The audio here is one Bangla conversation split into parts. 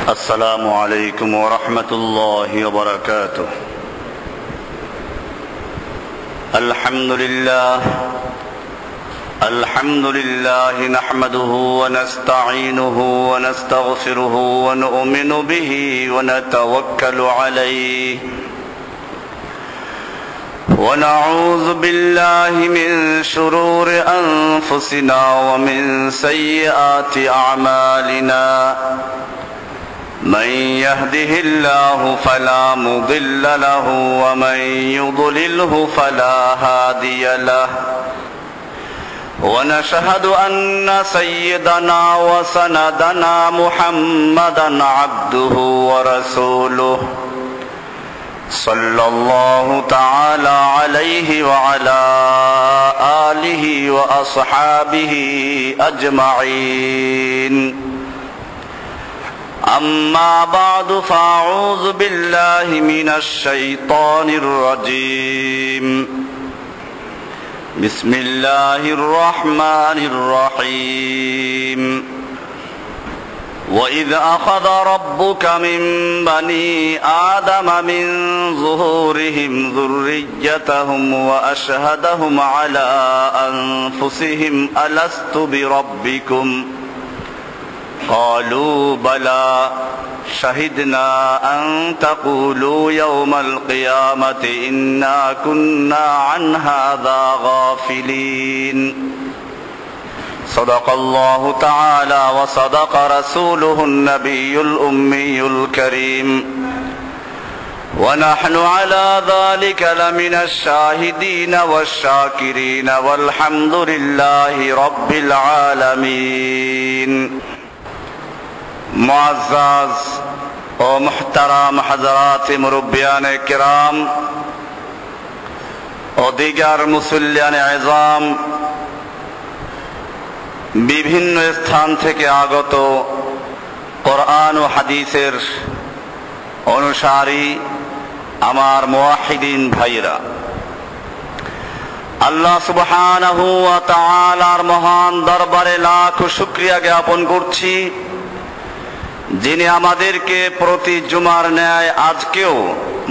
السلام عليكم ورحمة الله وبركاته. الحمد لله نحمده ونستعينه ونستغفره ونؤمن به ونتوكل عليه ونعوذ بالله من شرور أنفسنا ومن سيئات أعمالنا. من يهده الله فلا مضل له ومن يضلله فلا هادي له. ونشهد أن سيدنا وسندنا محمدا عبده ورسوله صلى الله تعالى عليه وعلى آله وأصحابه أجمعين. أما بعد فأعوذ بالله من الشيطان الرجيم. بسم الله الرحمن الرحيم. وإذ أخذ ربك من بني آدم من ظهورهم ذريتهم وأشهدهم على أنفسهم ألست بربكم قالوا بلى شهدنا أن تقولوا يوم القيامة إنا كنا عن هذا غافلين. صدق الله تعالى وصدق رسوله النبي الأمي الكريم ونحن على ذلك لمن الشاهدين والشاكرين والحمد لله رب العالمين. মুআজ্জাজ ও মুহতারাম হযরত মুরব্বিয়ান কিরাম ও দিগার মুসল্লিয়ান ইজাম, বিভিন্ন স্থান থেকে আগত কোরআন ও হাদিসের অনুসারী আমার মুওয়াহিদিন ভাইরা, আল্লাহ সুবহানাহু ওয়া তাআলার মহান দরবারে লাখ শুকরিয়া জ্ঞাপন করছি, যিনি আমাদেরকে প্রতি জুমার ন্যায় আজকেও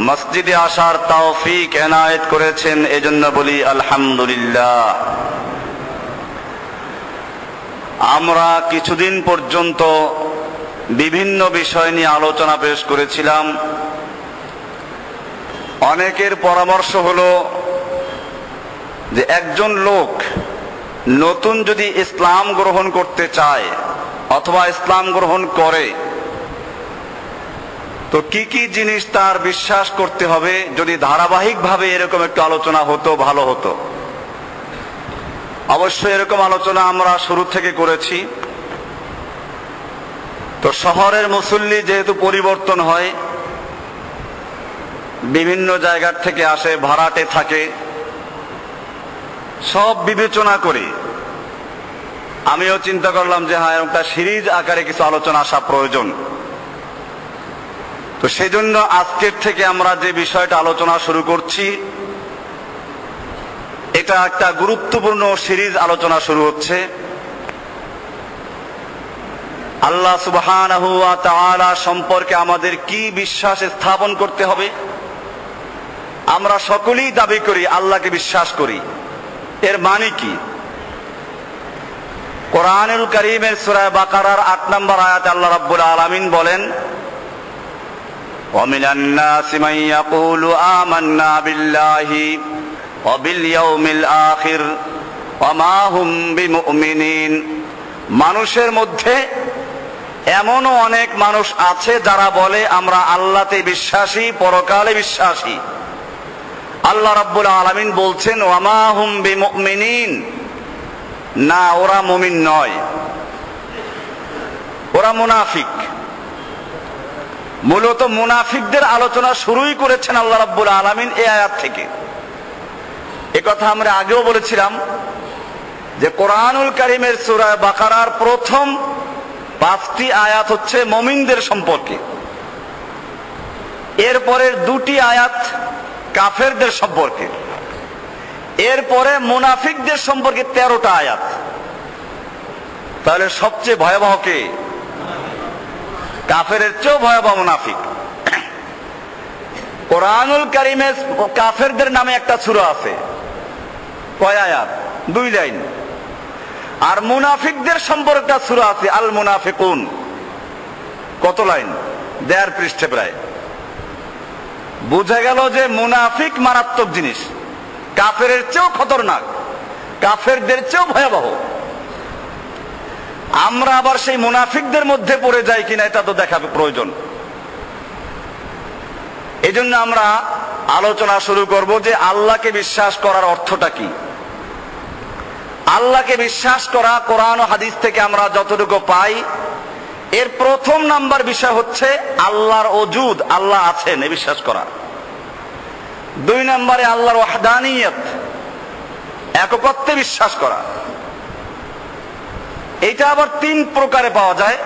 মসজিদে আসার তৌফিক এনায়েত করেছেন। এজন্য বলি আলহামদুলিল্লাহ। আমরা কিছুদিন পর্যন্ত বিভিন্ন বিষয় নিয়ে আলোচনা পেশ করেছিলাম। অনেকের পরামর্শ হলো যে একজন লোক নতুন যদি ইসলাম গ্রহণ করতে চায় অথবা ইসলাম গ্রহণ করে তো কি কি জিনিস তার বিশ্বাস করতে হবে। যদি ধারাবাহিকভাবে এরকম একটু আলোচনা হতো ভালো হতো। অবশ্যই এরকম আলোচনা আমরা শুরু থেকে করেছি। তো শহরের মুসল্লি যেহেতু পরিবর্তন হয়, বিভিন্ন জায়গার থেকে আসে, ভাড়াটে থাকে, সব বিবেচনা করে আমিও চিন্তা করলাম যে হ্যাঁ, একটা সিরিজ আকারে কিছু আলোচনা আসা প্রয়োজন। তো সেই জন্য আজকের থেকে আমরা যে বিষয়টা আলোচনা শুরু করছি, এটা একটা গুরুত্বপূর্ণ সিরিজ আলোচনা শুরু হচ্ছে। আল্লাহ সুবহানাহু ওয়া তাআলা সম্পর্কে আমাদের কি বিশ্বাস স্থাপন করতে হবে। আমরা সকলেই দাবি করি আল্লাহকে বিশ্বাস করি, এর মানে কি? কোরআনুল কারীমের সূরা বাকারার ৮ নম্বর আয়াতে আল্লাহ রাব্বুল আলামিন বলেন, وَمِنَ النَّاسِ مَن يَقُولُ آمَنَّا بِاللَّهِ وَبِالْيَوْمِ الْآخِرِ وَمَا هُمْ بِمُؤْمِنِينَ। মানুষের মধ্যে এমনও অনেক মানুষ আছে যারা বলে আমরা আল্লাহতে বিশ্বাসী, পরকালে বিশ্বাসী। আল্লাহ রাব্বুল আলামিন বলছেন ওয়ামা হুম বিমুমিনিন, না ওরা মুমিন নয়, ওরা মুনাফিক। মূলত মুনাফিকদের আলোচনা শুরুই করেছেন আল্লাহ রাব্বুল আলামিন এই আয়াত থেকে। এ কথা আমরা আগেও বলেছিলাম যে কোরআনুল কারীমের সূরা বাকারার প্রথম 5টি আয়াত হচ্ছে মুমিনদের সম্পর্কে, এরপরের 2টি আয়াত কাফেরদের সম্পর্কে, এরপরে মুনাফিকদের সম্পর্কে 13টা আয়াত। তাহলে সবচেয়ে ভয়াবহ কে? কাফেরের চেয়েও ভয়াবহ মুনাফিক। কোরআনুল কারীমে কাফেরদের নামে একটা সূরা আছে, কয় আয়াত? 2 লাইন। আর মুনাফিকদের সম্পর্কে একটা সূরা আছে, আল মুনাফিকুন, কত লাইন? 1.5 পৃষ্ঠা প্রায়। বুঝা গেল যে মুনাফিক মারাত্মক জিনিস, কাফেরের চেয়েও খতরনাক, কাফেরদের চেয়েও ভয়াবহ। আমরা আবার সেই মুনাফিকদের মধ্যে পড়ে যাই কিনা এটা তো দেখা প্রয়োজন। এই জন্য আমরা আলোচনা শুরু করব যে আল্লাহকে বিশ্বাস করার অর্থটা কি। আল্লাহকে বিশ্বাস করা কোরআন ও হাদিস থেকে আমরা যতটুকু পাই, এর প্রথম নাম্বার বিষয় হচ্ছে আল্লাহর ওজুদ, আল্লাহ আছেন এ বিশ্বাস করা। 2 নম্বরে আল্লাহর ওয়াহদানিয়ত, একত্বে বিশ্বাস করা। এটা আবার 3 প্রকারে পাওয়া যায়।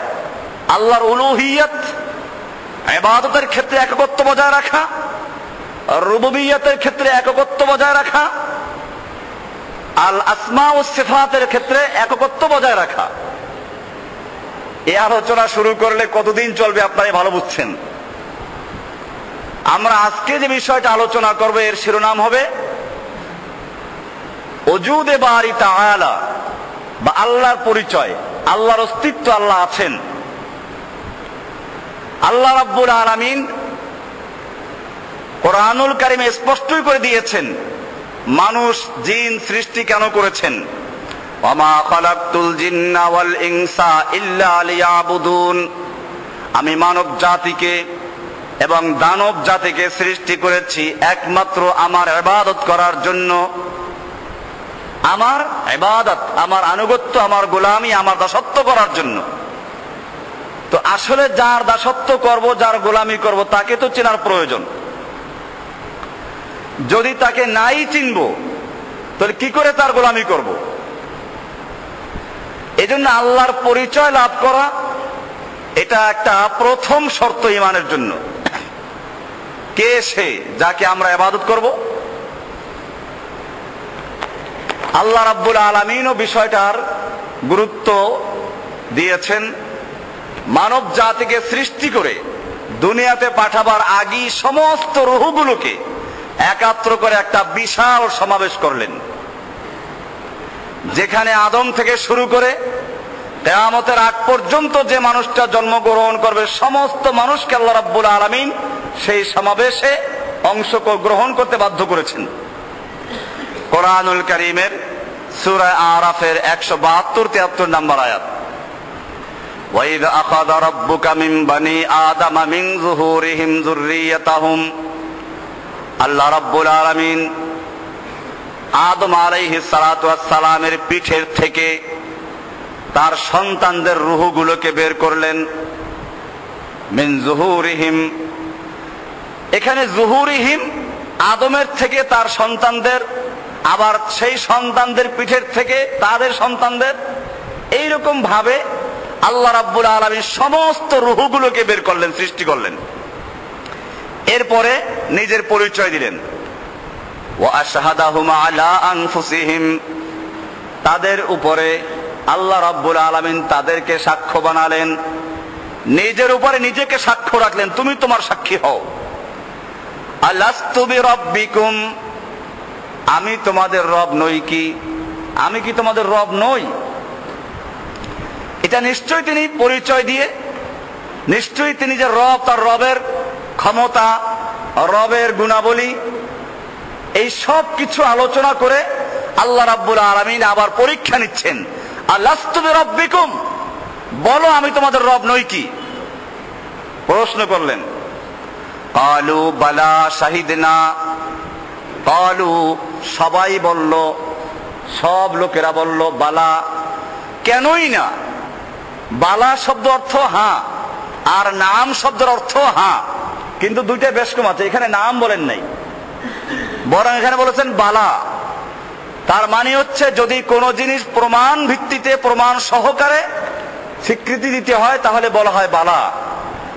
আল্লাহর উলুহিয়ত, ইবাদতের ক্ষেত্রে একত্ব বজায় রাখা, রুবুবিয়তের ক্ষেত্রে একত্ব বজায় রাখা, আল আসমা ও সিফাতের ক্ষেত্রে একত্ব বজায় রাখা। এই আলোচনা শুরু করলে কতদিন চলবে আপনারা ভালো বুঝছেন। আমরা আজকে যে বিষয়টা আলোচনা করব এর শিরোনাম হবে ওজুদে বারি তাআলা, বা আল্লাহর পরিচয়, আল্লাহর অস্তিত্ব, আল্লাহ আছেন। আল্লাহ রাব্বুল আলামিন কোরআনুল কারীমে স্পষ্টই করে দিয়েছেন মানুষ জিন সৃষ্টি কেন করেছেন। ওয়ামা খালাকতুল জিন্না ওয়াল ইনসা ইল্লা লিয়াবুদুন, আমি মানব জাতিকে এবং দানব জাতিকে সৃষ্টি করেছি একমাত্র আমার ইবাদত করার জন্য। আমার ইবাদত, আমার আনুগত্য, আমার গোলামি, আমার দাসত্ব করার জন্য। তো আসলে যার দাসত্ব করব, যার গোলামি করব, তাকে তো চেনার প্রয়োজন। যদি তাকে নাই চিনব তাহলে কি করে তার গোলামি করব? এজন্য আল্লাহর পরিচয় লাভ করা এটা একটা প্রথম শর্ত ঈমানের জন্য। কে সে যাকে আমরা ইবাদত করব? আল্লাহ রাব্বুল আলামিনও বিষয়টার গুরুত্ব দিয়েছেন। মানব জাতিকে সৃষ্টি করে দুনিয়াতে পাঠাবার আগেই সমস্ত রূহগুলোকে একাত্র করে একটা বিশাল সমাবেশ করলেন, যেখানে আদম থেকে শুরু করে কিয়ামতের আগ পর্যন্ত যে মানুষটা জন্মগ্রহণ করবে সমস্ত মানুষকে আল্লাহ রাব্বুল আলামিন সেই সমাবেশে অংশগ্রহণ করতে বাধ্য করেছেন। কোরআনুল কারীমের সূরা আরাফের 172-73 নম্বর আয়াত, ওয়াইদ আখাযা রাব্বুকা মিন বানি আদামা মিন যুহুরিহিম যুররিয়াতাহুম, আল্লাহ রাব্বুল আলামিন আদম আলাইহিস সালাতু ওয়াস সালামের পিঠের থেকে তার সন্তানদের রূহগুলোকে বের করলেন। মিন যুহুরিহিম, এখানে যুহুরিহিম আদমের থেকে তার সন্তানদের, আবার সেই সন্তানদের পিঠের থেকে তাদের সন্তানদের, এইরকম ভাবে আল্লাহ রাব্বুল আলামিন সমস্ত রূহগুলোকে বের করলেন, সৃষ্টি করলেন। এরপরে নিজের পরিচয় দিলেন, ওয়া আশহাদাহুম আলা আনফুসিহিম, তাদের উপরে আল্লাহ রাব্বুল আলামিন তাদেরকে সাক্ষ্য বানালেন, নিজের উপরে নিজেকে সাক্ষ্য রাখলেন, তুমি তোমার সাক্ষী হও। আলাস্তু বিরাব্বিকুম, আমি তোমাদের রব নই কি? আমি কি তোমাদের রব নই? এটা নিশ্চয়ই তিনি পরিচয় দিয়ে, নিশ্চয়ই তিনি যে রব, তার রবের ক্ষমতা, রবের গুণাবলী, এই সব কিছু আলোচনা করে আল্লাহ রাব্বুল আলামিন আবার পরীক্ষা নিচ্ছেন। আলাস্তু বিরাব্বিকুম, বলো আমি তোমাদের রব নই কি? প্রশ্ন করলেন। কালু বালা শাহিদনা, কালু সবাই বলল, সব লোকেরা বলল বালা, কেনই না। বালা শব্দ অর্থ হ্যাঁ, আর নাম শব্দের অর্থ হ্যাঁ, কিন্তু দুইটা বেশ কম আছে। এখানে নাম বলেন নাই, বরং এখানে বলেছেন বালা। তার মানে হচ্ছে যদি কোনো জিনিস প্রমাণ ভিত্তিতে, প্রমাণ সহকারে স্বীকৃতি দিতে হয় তাহলে বলা হয় বালা।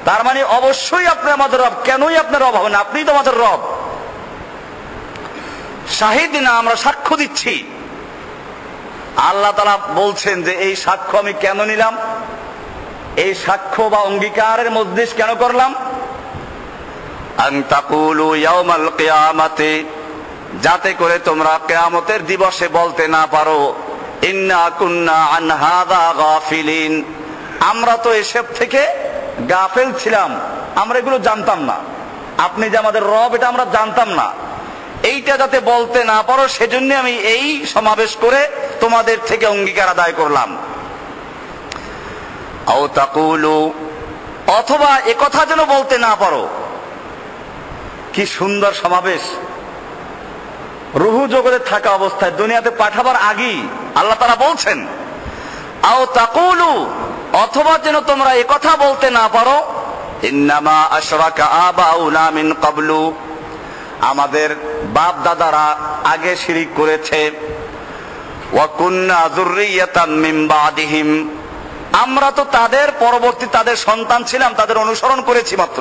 তার মানে অবশ্যই আপনি আমাদের রব, কেনই আপনার রব হবেন, আপনিই তো আমাদের রব। শাহিদ না, আমরা সাক্ষ্য দিচ্ছি। আল্লাহ তাআলা বলছেন যে এই সাক্ষ্য আমি কেন নিলাম? এই সাক্ষ্য বা অঙ্গীকারের মজলিস কেন করলাম? আন তাকুলু ইয়াউমাল কিয়ামাতি, যাতে করে তোমরা কিয়ামতের দিবসে বলতে না পারো ইন্না কুন্না আন হাযা গাফিলিন, আমরা তো এসব থেকে গাফেল ছিলাম, আমরা এগুলো জানতাম না। আপনি যে আমাদের রব এটা আমরা জানতাম না, এইটা যাতে বলতে না পারো সেজন্য আমি এই সমাবেশ করে তোমাদের থেকে অঙ্গীকার আদায় করলাম। আও তাকুলু, অথবা একথা যেন বলতে না পারো। কি সুন্দর সমাবেশ! রুহু জগতে থাকা অবস্থায়, দুনিয়াতে পাঠাবার আগেই আল্লাহ তাআলা বলছেন আও তাকুলু, অথবা যেন তোমরা একথা বলতে না পারো ইন্নামা আশরাকা আবাউনা মিন ক্বাবলু, আমাদের বাপ দাদারা আগে শিরিক করেছে। ওয়া কুন্না যুররিয়াতাম মিন বাদিহিম, আমরা তো তাদের পরবর্তী তাদের সন্তান ছিলাম, তাদের অনুসরণ করেছি মাত্র।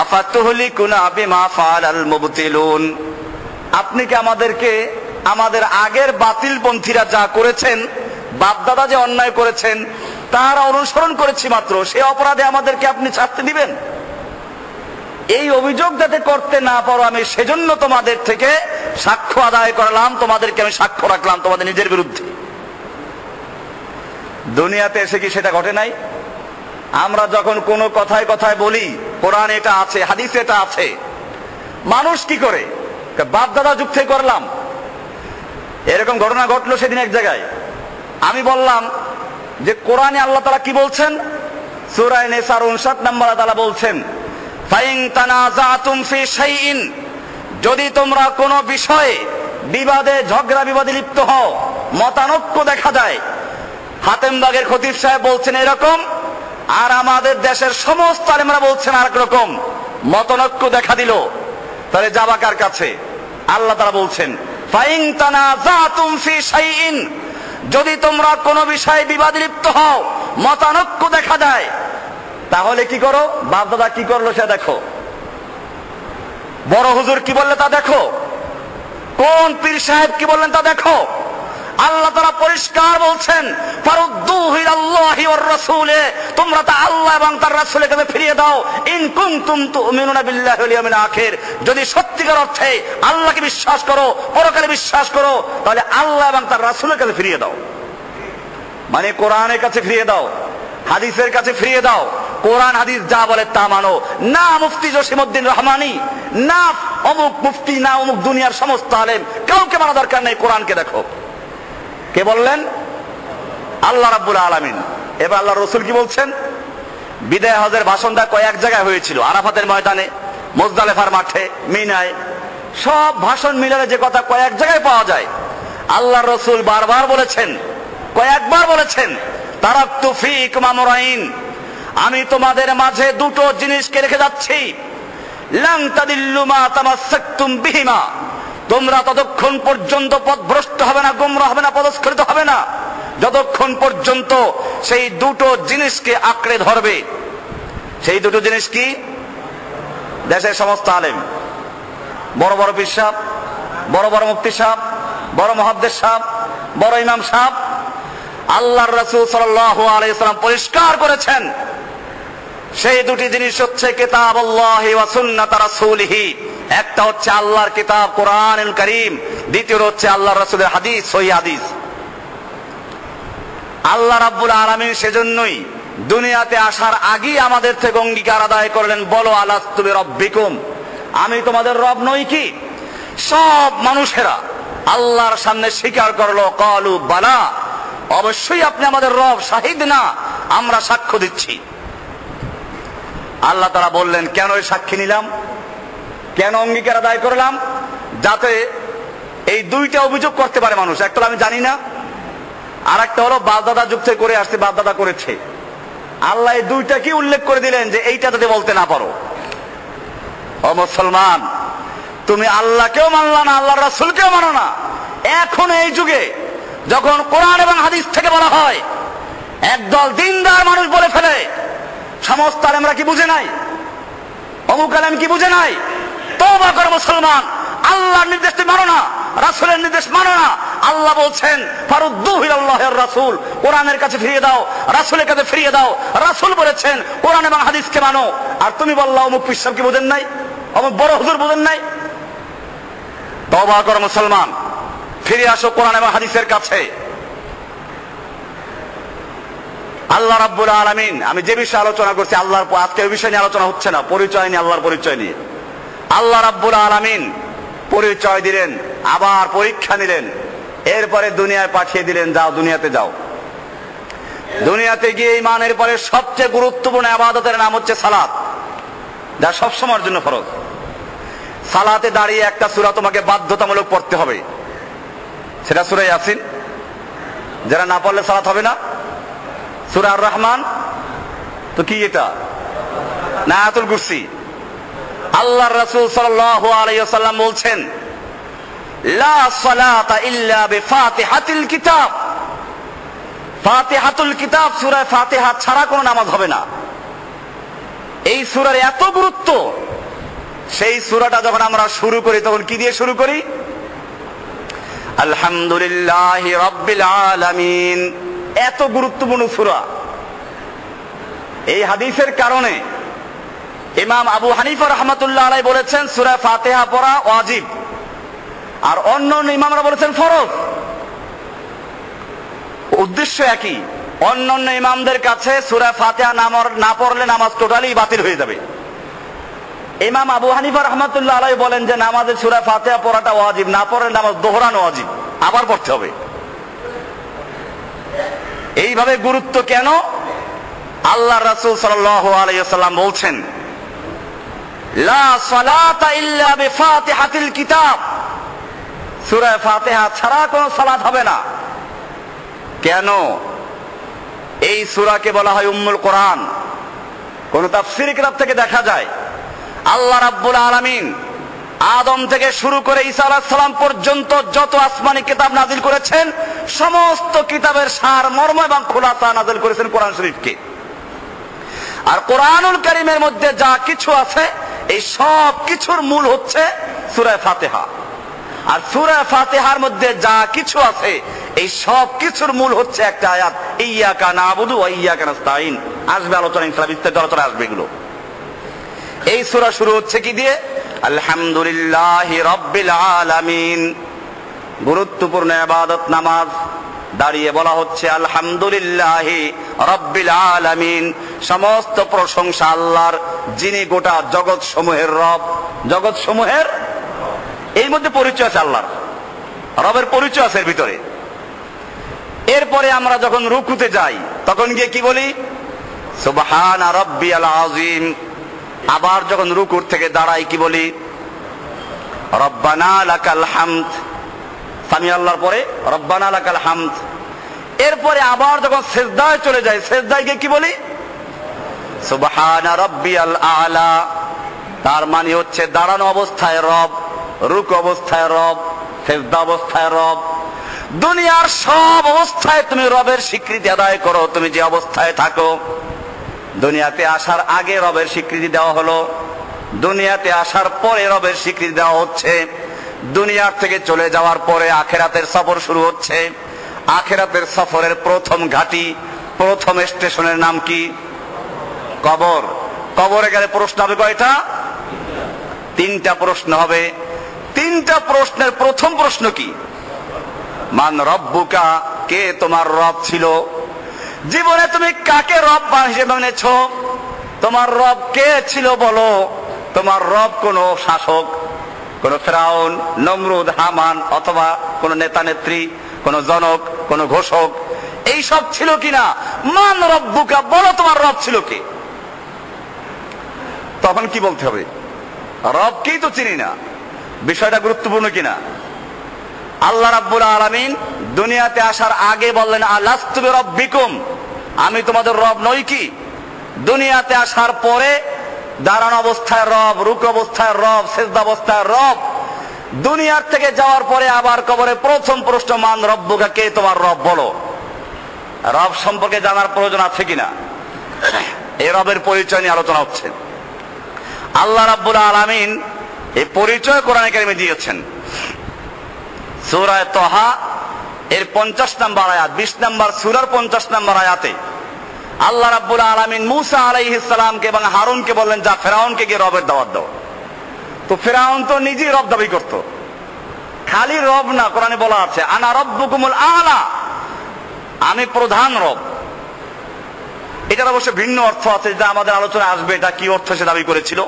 আফাতুহলিকুনা বিমা ফাআলাল মুবতিলুন, আপনি কি আমাদেরকে আমাদের আগের বাতিলপন্থীরা যা করেছেন, বাপ দাদা যে অন্যায় করেছেন তারা অনুসরণ করেছি মাত্র, সে অপরাধে আমাদেরকে আপনি শাস্তি দিবেন? এই অভিযোগ যাতে করতে না পারো আমি সেজন্য তোমাদের থেকে সাক্ষ্য আদায় করলাম, তোমাদেরকে আমি সাক্ষ্য রাখলাম তোমাদের নিজের বিরুদ্ধে। দুনিয়াতে এসে কি সেটা ঘটে নাই? আমরা যখন কোনো কথায় কথায় বলি কোরআনে এটা আছে, হাদিসে এটা আছে, মানুষ কি করে বাপ দাদা যুগ থেকে করলাম। এরকম ঘটনা ঘটলো সেদিন এক জায়গায়। আমি বললাম যে কোরআনে আল্লাহ তাআলা কি বলছেন, সূরা নিসার 59 নম্বর তাআলা বলছেন ফাইন তানাজাতুম ফি শাইইন, যদি তোমরা কোনো বিষয়ে বিবাদে ঝগড়া বিবাদে লিপ্ত হও, মতানৈক্য দেখা যায়। হাতেমবাগের খতিব সাহেব বলছেন এরকম, আর আমাদের দেশের সমস্ত আলেমরা বলছেন আরেক রকম, মতানৈক্য দেখা দিল, তাহলে যাবা কার কাছে? আল্লাহ তাআলা বলছেন ফাইন তানাজাতুম ফি শাইইন, যদি তোমরা কোনো বিষয়ে বিবাদে লিপ্ত হও, মতানৈক্য দেখা দেয়, তাহলে কি করো? বাপ দাদা কি করলো সে দেখো, বড় হুজুর কি বললে তা দেখো, কোন পীর সাহেব কি বললেন তা দেখো। আল্লাহ তাআলা পরিষ্কার বলছেন ফারুদ্দুহু ইলাল্লাহি ওয়ার রাসূলে, তোমরা তা আল্লাহ এবং তার রাসূলের কাছে ফিরিয়ে দাও। ইন কুনতুম তুমিনুনা বিল্লাহি ওয়াল ইয়াউমিল আখির, যদি সত্যিকার অর্থে আল্লাহকে বিশ্বাস করো, পরকালে বিশ্বাস করো, তাহলে আল্লাহ এবং তার রাসূলের কাছে ফিরিয়ে দাও। মানে কোরআনের কাছে ফিরিয়ে দাও, হাদিসের কাছে ফিরিয়ে দাও। কোরআন হাদিস যা বলে তা মানো, না মুফতি জসিমউদ্দিন রহমানী, না অমুক মুফতি, না অমুক দুনিয়ার সমস্ত আলেম, কাউকে মানা দরকার নেই, কোরআনকে দেখো। কে বললেন? আল্লাহ রাব্বুল আলামিন। এবার আল্লাহ রসুল কি বলছেন? বিদায় হজের ভাষণটা কয়েক জায়গায় হয়েছিল, আরাফাতের ময়দানে, মুজদালিফার মাঠে, মিনায়, সব ভাষণ মিলালে যে কথা কয়েক জায়গায় পাওয়া যায়। আল্লাহ রসুল বারবার বলেছেন, কয়েকবার বলেছেন তারাকতু ফীকুম আমরাইন, আমি তোমাদের মাঝে দুটো জিনিসকে রেখে যাচ্ছি, লান তাদিল্লু মা তামাসসাকতুম বিহিমা, তোমরা ততক্ষণ পর্যন্ত পথভ্রষ্ট হবে না, গোমরাহ হবে না, পদস্খলিত হবে না, যতক্ষণ পর্যন্ত সেই দুটো জিনিসকে আঁকড়ে ধরবে। সেই দুটো জিনিস কি? দেশের সমস্ত আলেম, বড় বড় পীর সাহেব, বড় বড় মুফতি সাহেব, বড় মুহাদ্দিস সাহেব, বড় ইমাম সাহেব, আল্লাহর রাসূল সাল্লাল্লাহু আলাইহি ওয়াসাল্লাম পরিষ্কার করেছেন সেই দুটি জিনিস হচ্ছে কিতাবুল্লাহি ওয়া সুন্নাত রাসূলিহি, একটা হচ্ছে আল্লাহর কিতাব কোরআনুল কারীম, দ্বিতীয় হচ্ছে আল্লাহর রাসূলের হাদিস, সহিহ হাদিস। আল্লাহ রাব্বুল আলামিন সেজন্যই দুনিয়াতে আসার আগেই আমাদের থেকে অঙ্গীকার আদায় করলেন, বলো আলাস্তু বিরাব্বিকুম, আমি তোমাদের রব নই কি? সব মানুষেরা আল্লাহর সামনে স্বীকার করলো, ক্বালু বালা, অবশ্যই আপনি আমাদের রব, শাহিদ না, আমরা সাক্ষ্য দিচ্ছি। আল্লাহ তাআলা বললেন কেন এই সাক্ষী নিলাম, কেন অঙ্গীকার আদায় করলাম? যাতে এই দুইটা অভিযোগ করতে পারে মানুষ, একটা আমি জানি না, আর একটা হলো বাপদাদা যুগ থেকে করে আসছে, বাপদাদা করেছে। আল্লাহ এই দুইটা কি উল্লেখ করে দিলেন যে এইটা যদি বলতে না পারো। ও মুসলমান, তুমি আল্লাহকেও মানলা না, আল্লাহর রাসূলকেও মানো না। এখন এই যুগে যখন কোরআন এবং হাদিস থেকে বলা হয়, একদল দিনদার মানুষ বলে ফেলে সমস্ত আলেমরা কি বুঝে নাই, অমুক আলেম কি বুঝে নাই? তওবা করো মুসলমান, আল্লাহর নির্দেশ তুমি মানো না, রাসূলের নির্দেশ মানো না। আল্লাহ বলছেন ফারুদ্দুহু ইলাল্লাহির রাসূল, কোরআনের কাছে ফিরিয়ে দাও, রাসূলের কাছে ফিরিয়ে দাও। রাসূল বলেছেন কোরআন এবং হাদিসকে মানো। আর তুমি বললা অমুক পীর সাহেব কি বোঝেন নাই, অমুক বড় হুজুর বোঝেন নাই। তওবা করো মুসলমান, ফিরে আসো কোরআন এবং হাদিসের কাছে। আল্লাহ রাব্বুল আলামিন, আমি যে বিষয়ে আলোচনা করছি আল্লাহর, আজকে ওই বিষয় নিয়ে আলোচনা হচ্ছে না, পরিচয় নিয়ে, আল্লাহর পরিচয় নিয়ে। আল্লাহ রাব্বুল আলামিন পরিচয় দিলেন, আবার পরীক্ষা নিলেন, এরপরে দুনিয়ায় পাঠিয়ে দিলেন, যাও দুনিয়াতে যাও। দুনিয়াতে গিয়ে ঈমানের পরে সবচেয়ে গুরুত্বপূর্ণ ইবাদতের নাম হচ্ছে সালাত, যা সব সময়ের জন্য ফরজ। সালাতে দাঁড়িয়ে একটা সূরা তোমাকে বাধ্যতামূলক পড়তে হবে, সেটা সূরা ইয়াসিন। যারা না পড়লে সালাত হবে না। সূরা আর রহমান তো কি এটা না আয়াতুল কুরসি। আল্লাহর রাসূল সাল্লাল্লাহু আলাইহি ওয়াসাল্লাম বলছেন লা সালাতা ইল্লা বিফাতিহাতিল কিতাব, ফাতিহাতুল কিতাব সূরা ফাতিহা ছাড়া কোনো নামাজ হবে না। এই সূরার এত গুরুত্ব, সেই সূরাটা যখন আমরা শুরু করি তখন কি দিয়ে শুরু করি? আলহামদুলিল্লাহি রাব্বিল আলামিন। এত গুরুত্বপূর্ণ সূরা। এই হাদিসের কারণে ইমাম আবু হানিফা রাহমাতুল্লাহ আলাইহি বলেছেন সূরা ফাতিহা পড়া ওয়াজিব, আর অন্যান্য ইমামরা বলেছেন ফরজ। উদ্দেশ্য একই। অন্যান্য ইমামদের কাছে সূরা ফাতিহা না পড়লে নামাজ টোটালি বাতিল হয়ে যাবে। ইমাম আবু হানিফা রাহমাতুল্লাহ আলাইহি বলেন যে নামাজে সূরা ফাতিহা পড়াটা ওয়াজিব, না পড়লে নামাজ দোহরানো ওয়াজিব, আবার পড়তে হবে। এইভাবে গুরুত্ব কেন? আল্লাহর রাসূল সাল্লাল্লাহু আলাইহি ওয়াসাল্লাম বলছেন লা সালাতা ইল্লা বিফাতিহাতিল কিতাব, সূরা ফাতিহা ছাড়া কোনো সালাত হবে না। কেন? এই সূরাকে বলা হয় উম্মুল কোরআন। কোন তাফসীর কিতাব থেকে দেখা যায় আল্লাহ রাব্বুল আলামিন আদম থেকে শুরু করে ঈসা আলাইহিস সালাম পর্যন্ত যত আসমানি কিতাব নাযিল করেছেন, সমস্ত কিতাবের সার মর্ম এবং খুলাসা নাযিল করেছেন কোরআন শরীফকে। আর কোরআনুল কারীমের মধ্যে যা কিছু আছে এই সব কিছুর মূল হচ্ছে সূরা ফাতিহা। আর সূরা ফাতিহার মধ্যে যা কিছু আছে এই সব কিছুর মূল হচ্ছে একটা আয়াত, ইয়্যাকা না'বুদু ওয়া ইয়্যাকা নাস্তাঈন। আসবে আলোচনা, ইনশাআল্লাহ বিস্তারিত আলোচনা আসবে এগুলো। এই সূরা শুরু হচ্ছে কি দিয়ে? আলহামদুলিল্লাহি রাব্বিল আলামিন। গুরুত্বপূর্ণ ইবাদত নামাজ, দাঁড়িয়ে বলা হচ্ছে আলহামদুলিল্লাহি রাব্বিল আলামিন। সমস্ত প্রশংসা আল্লাহর, যিনি গোটা জগৎ সমূহের রব। জগৎ সমূহের এই মধ্যে পরিচয় আছে আল্লাহর, রবের পরিচয় আছে এর ভিতরে। এরপরে আমরা যখন রুকুতে যাই তখন গিয়ে কি বলি? সুবহানা রাব্বিয়াল আযীম। আবার যখন রুকুর থেকে দাঁড়াই কি বলি? রব্বানা লাকাল হামদ। সামি আল্লাহর পরে রব্বানা লাকাল হামদ। এরপরে আবার যখন সিজদায় চলে যাই, সিজদায় গিয়ে কি বলি? সুবহানা রাব্বিয়াল আ'লা। তার মানে হচ্ছে দাঁড়ানো অবস্থায় রব, রুকু অবস্থায় রব, সিজদা অবস্থায় রব। দুনিয়ার সব অবস্থায় তুমি রবের স্বীকৃতি আদায় করো। তুমি যে অবস্থায় থাকো, দুনিয়াতে আসার আগে রবের স্বীকৃতি দেওয়া হলো, দুনিয়াতে আসার পরে রবের স্বীকৃতি দেওয়া হচ্ছে, দুনিয়ার থেকে চলে যাওয়ার পরে আখিরাতের সফর শুরু হচ্ছে। আখিরাতের সফরের প্রথম ঘাঁটি, প্রথম স্টেশনের নাম কি? কবর। কবরে গেলে প্রশ্ন হবে কয়টা? তিনটা প্রশ্ন হবে। তিনটা প্রশ্নের প্রথম প্রশ্ন কি? মান রব্বুকা, কে তোমার রব ছিল? জীবনে তুমি কাকে রব হিসেবে মেনেছ? তোমার রব কে ছিল বলো? তোমার রব কোন শাসক, কোন ফেরাউন, নমরুদ, হামান, অথবা কোন নেতা নেত্রী, কোন জনক, কোন ঘোষক, এইসব ছিল কিনা? মান রব্বুকা, বলো তোমার রব ছিল কে? তখন কি বলতে হবে? রবকেই তো চিনি না। বিষয়টা গুরুত্বপূর্ণ কিনা? আল্লাহ রাব্বুল আলামিন দুনিয়াতে আসার আগে বললেন আলাস্তু বিরাব্বিকুম, আমি তোমাদের রব নই কি? দুনিয়াতে আসার পরে দাঁড়ানো অবস্থায় রব, রুকু অবস্থায় রব, সিজদা অবস্থায় রব। দুনিয়ার থেকে যাওয়ার পরে আবার কবরে প্রথম প্রশ্ন মান রব্বুকা, কে তোমার রব বলো। রব সম্পর্কে জানার প্রয়োজন আছে কিনা? এই রবের পরিচয় নিয়ে আলোচনা হচ্ছে। আল্লাহ রাব্বুল আলামিন এই পরিচয় কোরআনে কারিমে দিয়েছেন। সূরা তাহা এর 50 নম্বর আয়াত, 20 নম্বর সূরার 50 নম্বর আয়াতে আল্লাহ রাব্বুল আলামিন মুসা আলাইহিস সালামকে এবং হারুনকে বললেন, যা ফেরাউনকে গিয়ে রবের দাওয়াত দাও। তো ফেরাউন তো নিজেই রব দাবি করত, খালি রব না, কোরআনে বলা আছে আনা রব্বুকুমুল আ'লা, আমি প্রধান রব। এটার অবশ্য ভিন্ন অর্থ আছে, যেটা আমাদের আলোচনায় আসবে, এটা কি অর্থ সে দাবি করেছিল।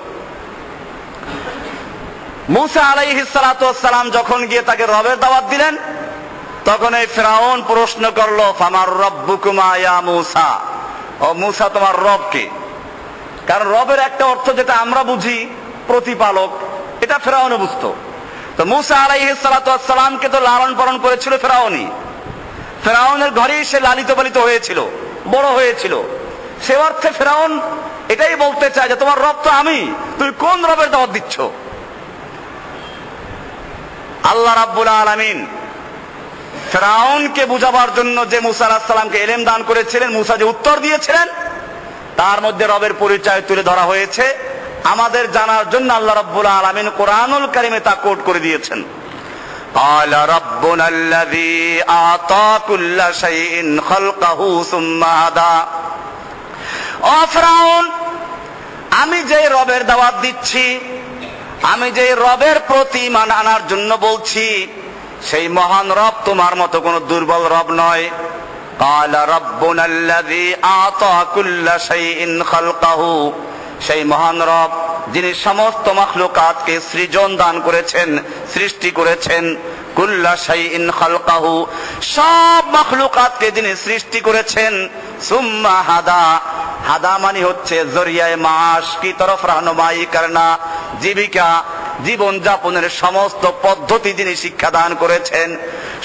মুসা আলাইহিস সালাতু ওয়াস সালাম যখন গিয়ে তাকে রবের দাওয়াত দিলেন, তখন এই ফেরাউন প্রশ্ন করলো, ফামার রব্বুকুমা ইয়া মুসা, ও মুসা তোমার রব কে? কারণ রবের একটা অর্থ যেটা আমরা বুঝি প্রতিপালক, এটা ফেরাউনও বুঝতো। তো মুসা আলাইহিস সালাতু ওয়াস সালামকে তো লালন পালন করেছিল ফেরাউনই, ফেরাউনের ঘরেই সে লালিত পালিত হয়েছিল, বড় হয়েছিল। সে অর্থে ফেরাউন এটাই বলতে চায় যে তোমার রব তো আমি, তুমি কোন রবের দাওয়াত দিচ্ছ? আল্লাহ রাব্বুল আলামিন ফেরাউনকে বুঝাবার জন্য যে মুসা আলাইহিস সালামকে ইলম দান করেছিলেন, মুসা যে উত্তর দিয়েছিলেন, তার মধ্যে রবের পরিচয় তুলে ধরা হয়েছে আমাদের জানার জন্য। আল্লাহ রাব্বুল আলামিন কোরআনুল কারীমে তা কোট করে দিয়েছেন, قال ربنا الذي أعطى كل شيء خلقه ثم هدى। ও ফেরাউন, আমি যে রবের দাওয়াত দিচ্ছি, আমি যে রবের প্রতি ঈমান আনার জন্য বলছি, সেই মহান রব তোমার মতো কোন দুর্বল রব নয়। قال ربنا الذي أعطى كل شيء خلقه, সেই মহান রব যিনি সমস্ত মাখলুকাতকে সৃজন দান করেছেন, সৃষ্টি করেছেন। কুল্লা শাইইন খালকাহু, সব মাখলুকাতকে যিনি সৃষ্টি করেছেন। সুম্মা হাদা, হাদা মানে হচ্ছে জরিয়ায়ে মাস, কি তরফ রাহনুমাই করনা, জীবিকা জীবন যাপনের সমস্ত পদ্ধতি যিনি শিক্ষা দান করেছেন।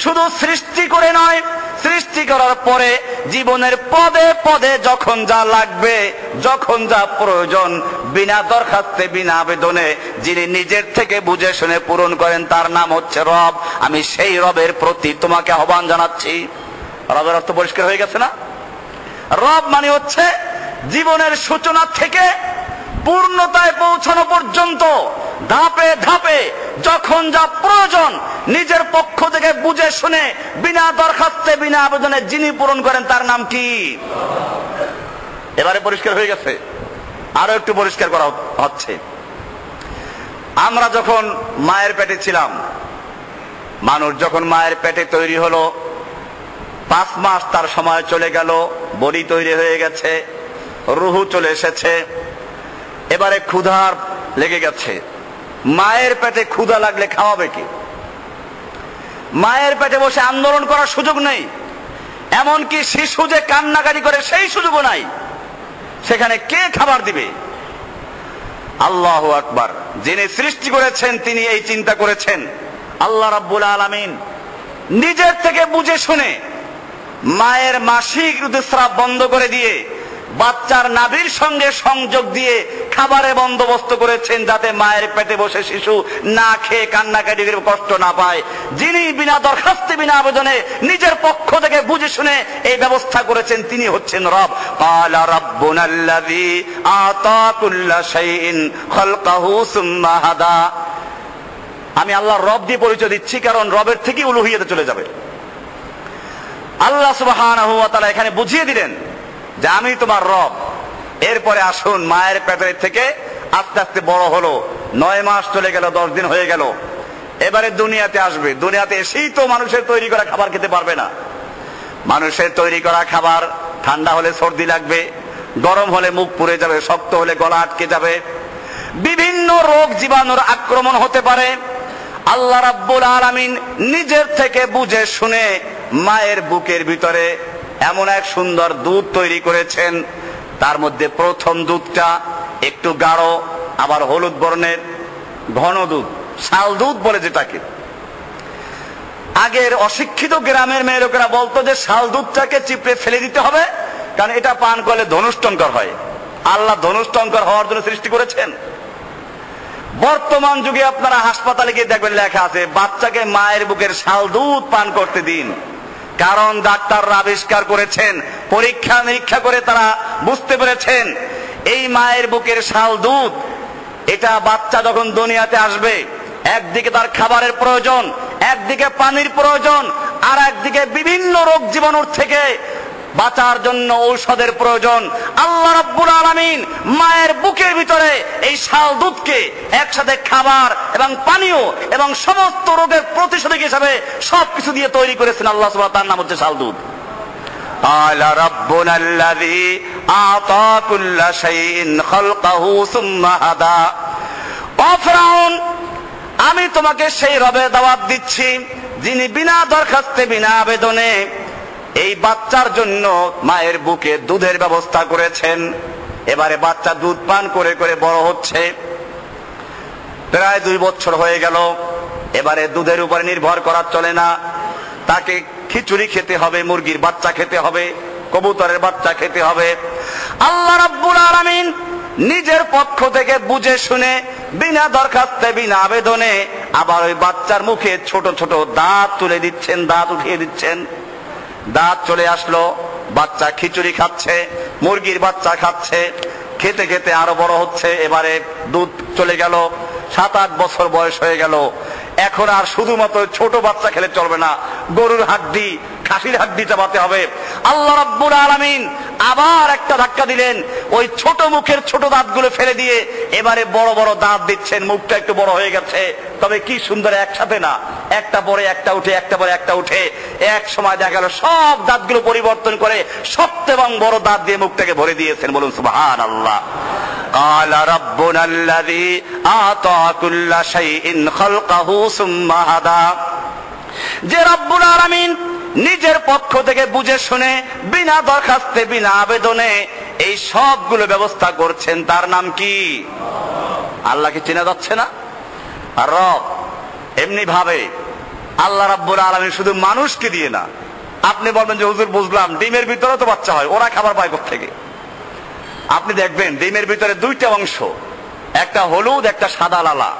শুধু সৃষ্টি করে নয়, সৃষ্টি করার পরে জীবনের পদে পদে যখন যা লাগবে, যখন যা প্রয়োজন, বিনা দরখাস্তে বিনা আবেদনে যিনি নিজের থেকে বুঝে শুনে পূরণ করেন, তার নাম হচ্ছে রব। আমি সেই রবের প্রতি তোমাকে আহ্বান জানাচ্ছি। রবের অর্থ পরিষ্কার হয়ে গেছে না? রব মানে হচ্ছে জীবনের সূচনা থেকে পূর্ণতায় পৌঁছানো পর্যন্ত ধাপে ধাপে যখন যা প্রয়োজন নিজের পক্ষ থেকে বুঝে শুনে বিনা দরখাস্তে বিনা আবেদনে যিনি পূরণ করেন, তার নাম কি? এবারে পরিষ্কার হয়ে গেছে? আরো একটু পরিষ্কার করা হচ্ছে। আমরা যখন মায়ের পেটে ছিলাম, মানুষ যখন মায়ের পেটে তৈরি হলো, 5 মাস তার সময় চলে গেল, বডি তৈরি হয়ে গেছে, রুহু চলে এসেছে, এবারে ক্ষুধার লেগে গেছে। মায়ের পেটে ক্ষুধা লাগলে খাওয়াবে কি? মায়ের পেটে বসে আন্দোলন করার সুযোগ নেই, এমনকি শিশু যে কান্নাকাটি করে সেই সুযোগও নাই। সেখানে কে খাবার দিবে? আল্লাহু আকবার। যিনি সৃষ্টি করেছেন তিনি এই চিন্তা করেছেন। আল্লাহ রাব্বুল আলামিন নিজের থেকে বুঝে শুনে মায়ের মাসিক ঋতুস্রাব বন্ধ করে দিয়ে বাচ্চার নাভির সঙ্গে সংযোগ দিয়ে খাবারের বন্দোবস্ত করেছেন, যাতে মায়ের পেটে বসে শিশু না খেয়ে কান্নাকাটি করে কষ্ট না পায়। যিনি বিনা দরখাস্তে বিনা আবেদনে নিজের পক্ষ থেকে বুঝে শুনে এই ব্যবস্থা করেছেন, তিনি হচ্ছেন রব। ক্বালা রাব্বুনাল্লাযী আতা কুল্লা শাইইন খালকাহু সুম্মা হাদা। আমি আল্লাহর রব দিয়ে পরিচয় দিচ্ছি, কারণ রবের থেকেই উলুহিয়াতে চলে যাবে। আল্লাহ সুবহানাহু ওয়া তাআলা এখানে বুঝিয়ে দিলেন যে আমি তোমার রব। এরপরে আসুন, মায়ের পেটের থেকে আস্তে আস্তে বড় হলো, 9 মাস চলে গেল, 10 দিন হয়ে গেল, এবারে দুনিয়াতে আসবে। দুনিয়াতে এসেই তো মানুষের তৈরি করা খাবার খেতে পারবে না। মানুষের তৈরি করা খাবার ঠান্ডা হলে সর্দি লাগবে, গরম হলে মুখ পুড়ে যাবে, শক্ত হলে গলা আটকে যাবে, বিভিন্ন রোগ জীবাণুর আক্রমণ হতে পারে। আল্লাহ রাব্বুল আলামিন নিজের থেকে বুঝে শুনে মায়ের বুকের ভিতরে এমন এক সুন্দর দুধ তৈরি করেছেন। তার মধ্যে প্রথম দুধটা একটু গাঢ়, আবার হলুদ বর্ণের ঘন দুধ, শাল দুধ বলে যেটাকে। আগের অশিক্ষিত গ্রামের মেয়ে লোকেরা বলতো যে শাল দুধটাকে চিপড়ে ফেলে দিতে হবে, কারণ এটা পান করলে ধনুষ্টঙ্কর হয়। আল্লাহ ধনুষ্টঙ্কর হওয়ার জন্য সৃষ্টি করেছেন। বর্তমান যুগে আপনারা হাসপাতালে গিয়ে দেখবেন লেখা আছে, বাচ্চাকে মায়ের বুকের শাল দুধ পান করতে দিন। কারণ ডাক্তাররা আবিষ্কার করেছেন, পরীক্ষা নিরীক্ষা করে তারা বুঝতে পেরেছেন, এই মায়ের বুকের শাল দুধ, এটা বাচ্চা যখন দুনিয়াতে আসবে, একদিকে তার খাবারের প্রয়োজন, একদিকে পানির প্রয়োজন, আর একদিকে বিভিন্ন রোগ জীবাণুর থেকে বাঁচার জন্য ঔষধের প্রয়োজন। আল্লাহ রাব্বুল আলামিন মায়ের বুকের ভিতরে এই শাল দুধকে একসাথে খাবার এবং পানীয় এবং সমস্ত রোগের প্রতিষেধক হিসাবে সবকিছু দিয়ে তৈরি করেছেন আল্লাহ সুবহানাহু ওয়া তাআলা। তার নাম হচ্ছে শাল দুধ। আলা রাব্বুনা আল্লাযী আতা কুল্লা শাইইন খালকাহু সুম্মা হাদা। ও ফিরআউন, আমি তোমাকে সেই রবের দাওয়াত দিচ্ছি যিনি বিনা দরখাস্তে বিনা আবেদনে এই বাচ্চার জন্য মায়ের বুকে দুধের ব্যবস্থা করেছেন। এবারে বাচ্চা দুধ পান করে করে বড় হচ্ছে, প্রায় 2 বছর হয়ে গেল। এবারে দুধের উপরে নির্ভর করা চলে না, তাকে খিচুড়ি খেতে হবে, মুরগির বাচ্চা খেতে হবে, কবুতরের বাচ্চা খেতে হবে। আল্লাহ রাব্বুল আলামিন নিজের পক্ষ থেকে বুঝে শুনে বিনা দরখাস্তে বিনা আবেদনে আবার ওই বাচ্চার মুখে ছোট ছোট দাঁত তুলে দিচ্ছেন, দাঁত উঠিয়ে দিচ্ছেন। দাঁত চলে আসলো, বাচ্চা খিচুড়ি খাচ্ছে, মুরগির বাচ্চা খাচ্ছে, খেতে খেতে আরো বড় হচ্ছে। এবারে দুধ চলে গেল, 7-8 বছর বয়স হয়ে গেল। এখন আর শুধুমাত্র ছোট বাচ্চা খেলে চলবে না, গরুর হাড্ডি, খাসির হাড্ডি চাবাতে হবে। আল্লাহ রাব্বুল আলামিন আবার একটা ধাক্কা দিলেন, ওই ছোট মুখের ছোট দাঁতগুলো ফেলে দিয়ে এবারে বড় বড় দাঁত দিচ্ছেন। মুখটা একটু বড় হয়ে গেছে, তবে কি সুন্দর, একসাথে না, একটা পরে একটা উঠে, একটা পরে একটা উঠে। এক সময় দেখা গেল সব দাঁতগুলো পরিবর্তন করে শক্ত এবং বড় দাঁত দিয়ে মুখটাকে ভরে দিয়েছেন। বলুন সুবহানাল্লাহ। আলা রাব্বুনা আল্লাযী আতা কুল্লা শাইইন খালকাহু সুম্মা হাদা। যে রব্বুল আলামিন নিজের পক্ষ থেকে বুঝে শুনে বিনা দরখাস্তে বিনা আবেদনে এই সবগুলো ব্যবস্থা করছেন, তার নাম কি? আল্লাহকে চেনা যাচ্ছে না? আর রব এমনি ভাবে আল্লাহ রাব্বুল আলামিন শুধু মানুষকে দিয়ে না। আপনি বলবেন যে হুজুর বুঝলাম, ডিমের ভিতরে তো বাচ্চা হয়, ওরা খাবার পায় কোত্থেকে? আপনি দেখবেন ডিমের ভিতরে 2টা অংশ, একটা হলুদ একটা সাদা লালা।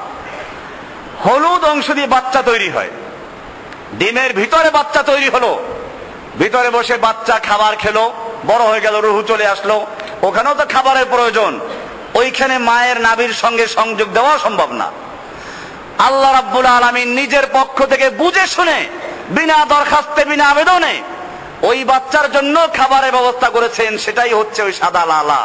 হলুদ অংশ দিয়ে বাচ্চা তৈরি হয়, ডিমের ভিতরে বাচ্চা তৈরি হলো, ভিতরে বসে বাচ্চা খাবার খেলো, বড় হয়ে গেল, রুহু চলে আসলো, ওখানেও তো খাবারের প্রয়োজন। ওইখানে মায়ের নাভির সঙ্গে সংযোগ দেওয়া সম্ভব না। আল্লাহ রাব্বুল আলামিন নিজের পক্ষ থেকে বুঝে শুনে বিনা দরখাস্তে বিনা আবেদনে ওই বাচ্চার জন্য খাবারের ব্যবস্থা করেছেন, সেটাই হচ্ছে ওই সাদা লালা।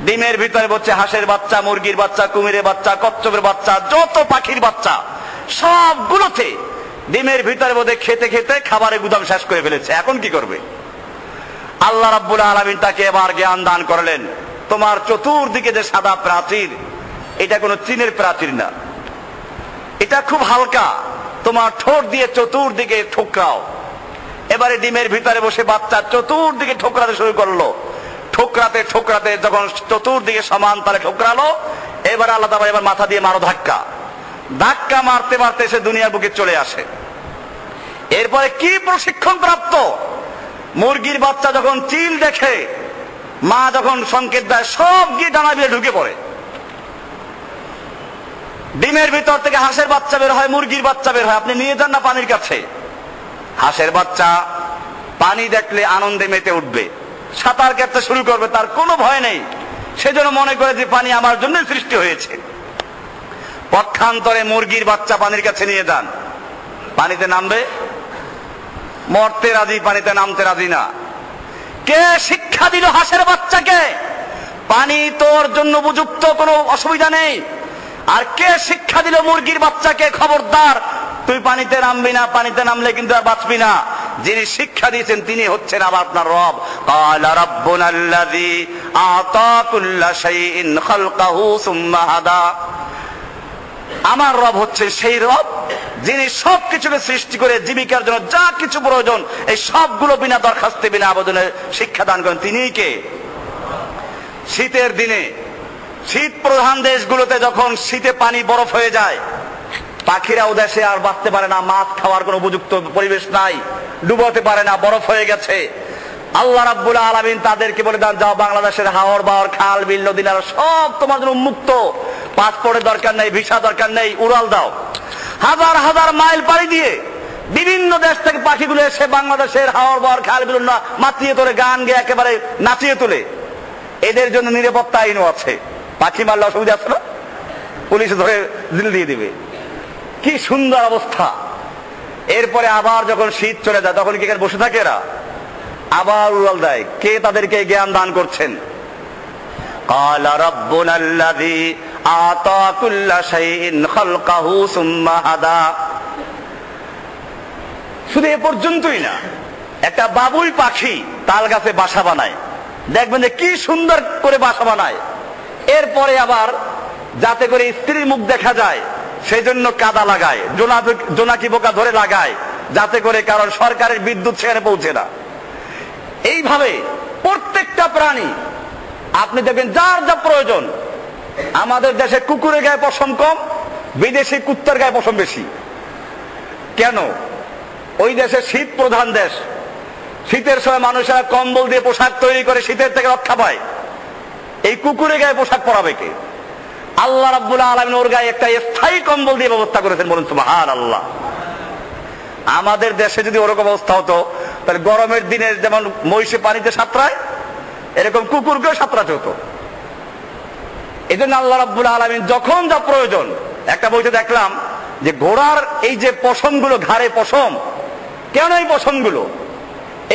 ডিমের ভিতরে হচ্ছে হাঁসের বাচ্চা, মুরগির বাচ্চা, কুমিরের বাচ্চা, কচ্ছপের বাচ্চা, যত পাখির বাচ্চা সবগুলোতে ডিমের ভিতরে বোধে খেতে খেতে খাবারের গুদাম শেষ করে ফেলেছে। এখন কি করবে? আল্লাহ রাব্বুল আলামিন তাকে এবার জ্ঞান দান করলেন, তোমার চতুর্দিকে যে সাদা প্রাচীর, এটা কোনো চীনের প্রাচীর না, এটা খুব হালকা, তোমার ঠোঁট দিয়ে চতুর্দিকে ঠোকরাও। এবারে ডিমের ভিতরে বসে বাচ্চা চতুর্দিকে ঠোকরাতে শুরু করলো, ঠোকরাতে ঠোকরাতে যখন চতুর্দিকে সমান তালে ঠোকরালো, এবার আল্লাহ তাআলা এবার মাথা দিয়ে মারো ধাক্কা। ধাক্কা মারতে মারতে সে দুনিয়ার বুকে চলে আসে। এরপরে কি প্রশিক্ষণ প্রাপ্ত? মুরগির বাচ্চা যখন চিল দেখে, মা যখন সংকেত দেয়, সব গিয়ে ডানা দিয়ে ঢুকে পড়ে। ডিমের ভিতর থেকে হাঁসের বাচ্চা বের হয়, মুরগির বাচ্চা বের হয়, আপনি নিয়ে যান না পানির কাছে। হাঁসের বাচ্চা পানি দেখলে আনন্দে মেতে উঠবে, সাঁতার কাটতে শুরু করবে, তার কোনো ভয় নেই। সেজন্য মনে করে যে পানি আমার জন্য সৃষ্টি হয়েছে। পক্ষান্তরে মুরগির বাচ্চা পানির কাছে নিয়ে যান, পানিতে নামবে, মরতে রাজি, পানিতে নামতে রাজি না। কে শিক্ষা দিল হাঁসের বাচ্চাকে পানি তোর জন্য উপযুক্ত, কোনো অসুবিধা নেই? আর কে শিক্ষা দিল মুরগির বাচ্চাকে, খবরদার তুই পানিতে নামবি না, পানিতে নামলে কিন্তু আর বাঁচবি না? যিনি শিক্ষা দিয়েছেন তিনি হচ্ছেন আবার আপনার রব। ক্বালা রাব্বুনা আল্লাযী আতা কুল্লা শাইইন খালকাহু সুম্মা হাদা। আমার রব হচ্ছে সেই রব যিনি সবকিছুকে সৃষ্টি করে জীবিকার জন্য যা কিছু প্রয়োজন এই সবগুলো বিনা দরখাস্তে বিনা আবেদনে শিক্ষা দান করেন। তিনিই কে? শীতের দিনে শীত প্রধান দেশগুলোতে যখন শীতে পানি বরফ হয়ে যায়, পাখিরা ও দেশে আর বাঁচতে পারে না, মাছ খাওয়ার কোনো উপযুক্ত পরিবেশ নাই, ডুবোতে পারে না, বরফ হয়ে গেছে। আল্লাহ রাব্বুল আলামিন তাদেরকে বলে দেন, যাও বাংলাদেশের হাওর বাওর খাল বিল নদী নালা সব তোমার জন্য উন্মুক্ত, পাসপোর্টের দরকার নেই, ভিসা দরকার নেই, উড়াল দাও। হাজার হাজার মাইল পাড়ি দিয়ে বিভিন্ন দেশ থেকে পাখিগুলো এসে বাংলাদেশের হাওর বাওর খাল বিল মাতিয়ে তোলে, গান গেয়ে একেবারে নাচিয়ে তোলে। এদের জন্য নিরাপত্তা আইনও আছে, পাখি মারলে অসুবিধা আছে না? পুলিশ ধরে জেল দিয়ে দিবে। কি সুন্দর অবস্থা। এরপরে আবার যখন শীত চলে যায় তখন কি এখানে বসে থাকে এরা? আবার উড়াল দেয়। কে তাদেরকে জ্ঞান দান করছেন? ক্বালা রাব্বুনা আল্লাযী আতা কুল্লা শাইইন খালকাহু সুম্মা হাদা। শুধু এ পর্যন্তই না, একটা বাবুই পাখি তাল গাছে বাসা বানায়, দেখবেন যে কি সুন্দর করে বাসা বানায়। এরপরে আবার যাতে করে স্ত্রীর মুখ দেখা যায় সেই জন্য কাদা লাগায়, জোনাকি পোকা ধরে লাগায়, যাতে করে, কারণ সরকারের বিদ্যুৎ সেখানে পৌঁছে না। এইভাবে প্রত্যেকটা প্রাণী আপনি দেখবেন যার যা প্রয়োজন। আমাদের দেশে কুকুরের গায়ে পশম কম, বিদেশি কুত্তার গায়ে পশম বেশি। কেন? ওই দেশে শীত প্রধান দেশ, শীতের সময় মানুষেরা কম্বল দিয়ে পোশাক তৈরি করে শীতের থেকে রক্ষা পায়। এই কুকুরের গায়ে পোশাক পরাবে কে? আল্লাহ রাব্বুল আলামিন ওর গায়ে একটা স্থায়ী কম্বল দিয়ে ব্যবস্থা করেছেন। বলুন সুবহানাল্লাহ। আমাদের দেশে যদি ওরকম অবস্থা হতো তাহলে গরমের দিনে যেমন মহিষে পানিতে সাঁতরায়, এরকম কুকুরকেও সাঁতরাতে হতো। এই জন্য আল্লাহ রাব্বুল আলামিন যখন যা প্রয়োজন, একটা বইতে দেখলাম যে ঘোড়ার এই যে পশমগুলো, ঘাড়ে পশম, কেন এই পশমগুলো?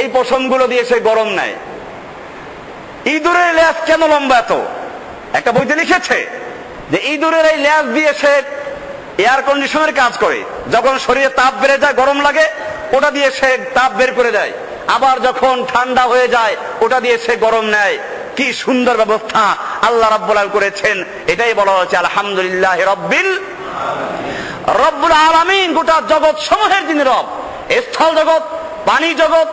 এই পশমগুলো দিয়ে সে গরম নেয়। ইঁদুরের লেজ কেন লম্বা এত? একটা বইতে লিখেছে যে ইঁদুরের এই লেজ দিয়ে সে এয়ার কন্ডিশনের কাজ করে। যখন শরীরে তাপ বেড়ে যায়, গরম লাগে, ওটা দিয়ে সে তাপ বের করে দেয়। আবার যখন ঠান্ডা হয়ে যায় ওটা দিয়ে সে গরম নেয়। কি সুন্দর ব্যবস্থা আল্লাহ রাব্বুল আলামিন করেছেন। এটাই বলা হচ্ছে আলহামদুলিল্লাহ রব্বুল আলামিন। গোটা জগৎ সমূহের যিনি রব, স্থল জগৎ, পানি জগৎ,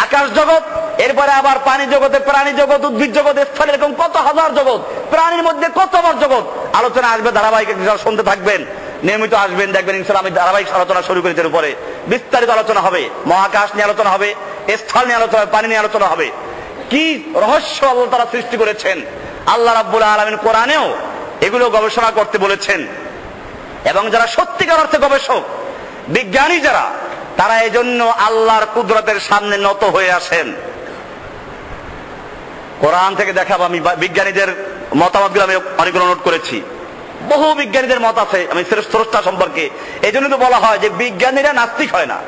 আকাশ জগৎ, এরপরে আবার পানি জগতে প্রাণী জগৎ, উদ্ভিদ জগৎ, স্থল, এরকম কত হাজার জগৎ, প্রাণীর মধ্যে কত আবার জগৎ। আলোচনা আসবে, ধারাবাহিক শুনতে থাকবেন, নিয়মিত আসবেন, দেখবেন ইনশাআল্লাহ আমি ধারাবাহিক আলোচনা শুরু করেছি। এর উপরে বিস্তারিত আলোচনা হবে, মহাকাশ নিয়ে আলোচনা হবে, স্থল নিয়ে আলোচনা হবে, পানি নিয়ে আলোচনা হবে। কি রহস্য আল্লাহ তাআলা সৃষ্টি করেছেন। আল্লাহ রাব্বুল আলামিন কোরআনেও এগুলো গবেষণা করতে বলেছেন। এবং যারা সত্যিকার অর্থে গবেষক, বিজ্ঞানী যারা, তারা এজন্য আল্লাহর কুদরতের সামনে নত হয়ে আসেন। কোরআন থেকে দেখাবো আমি বিজ্ঞানীদের মতামতগুলো আমি অনেকগুলো নোট করেছি। বহু বিজ্ঞানীদের মত আছে আমি স্রষ্টা সম্পর্কে। এই জন্য তো বলা হয় যে বিজ্ঞানীরা নাস্তিক হয় না।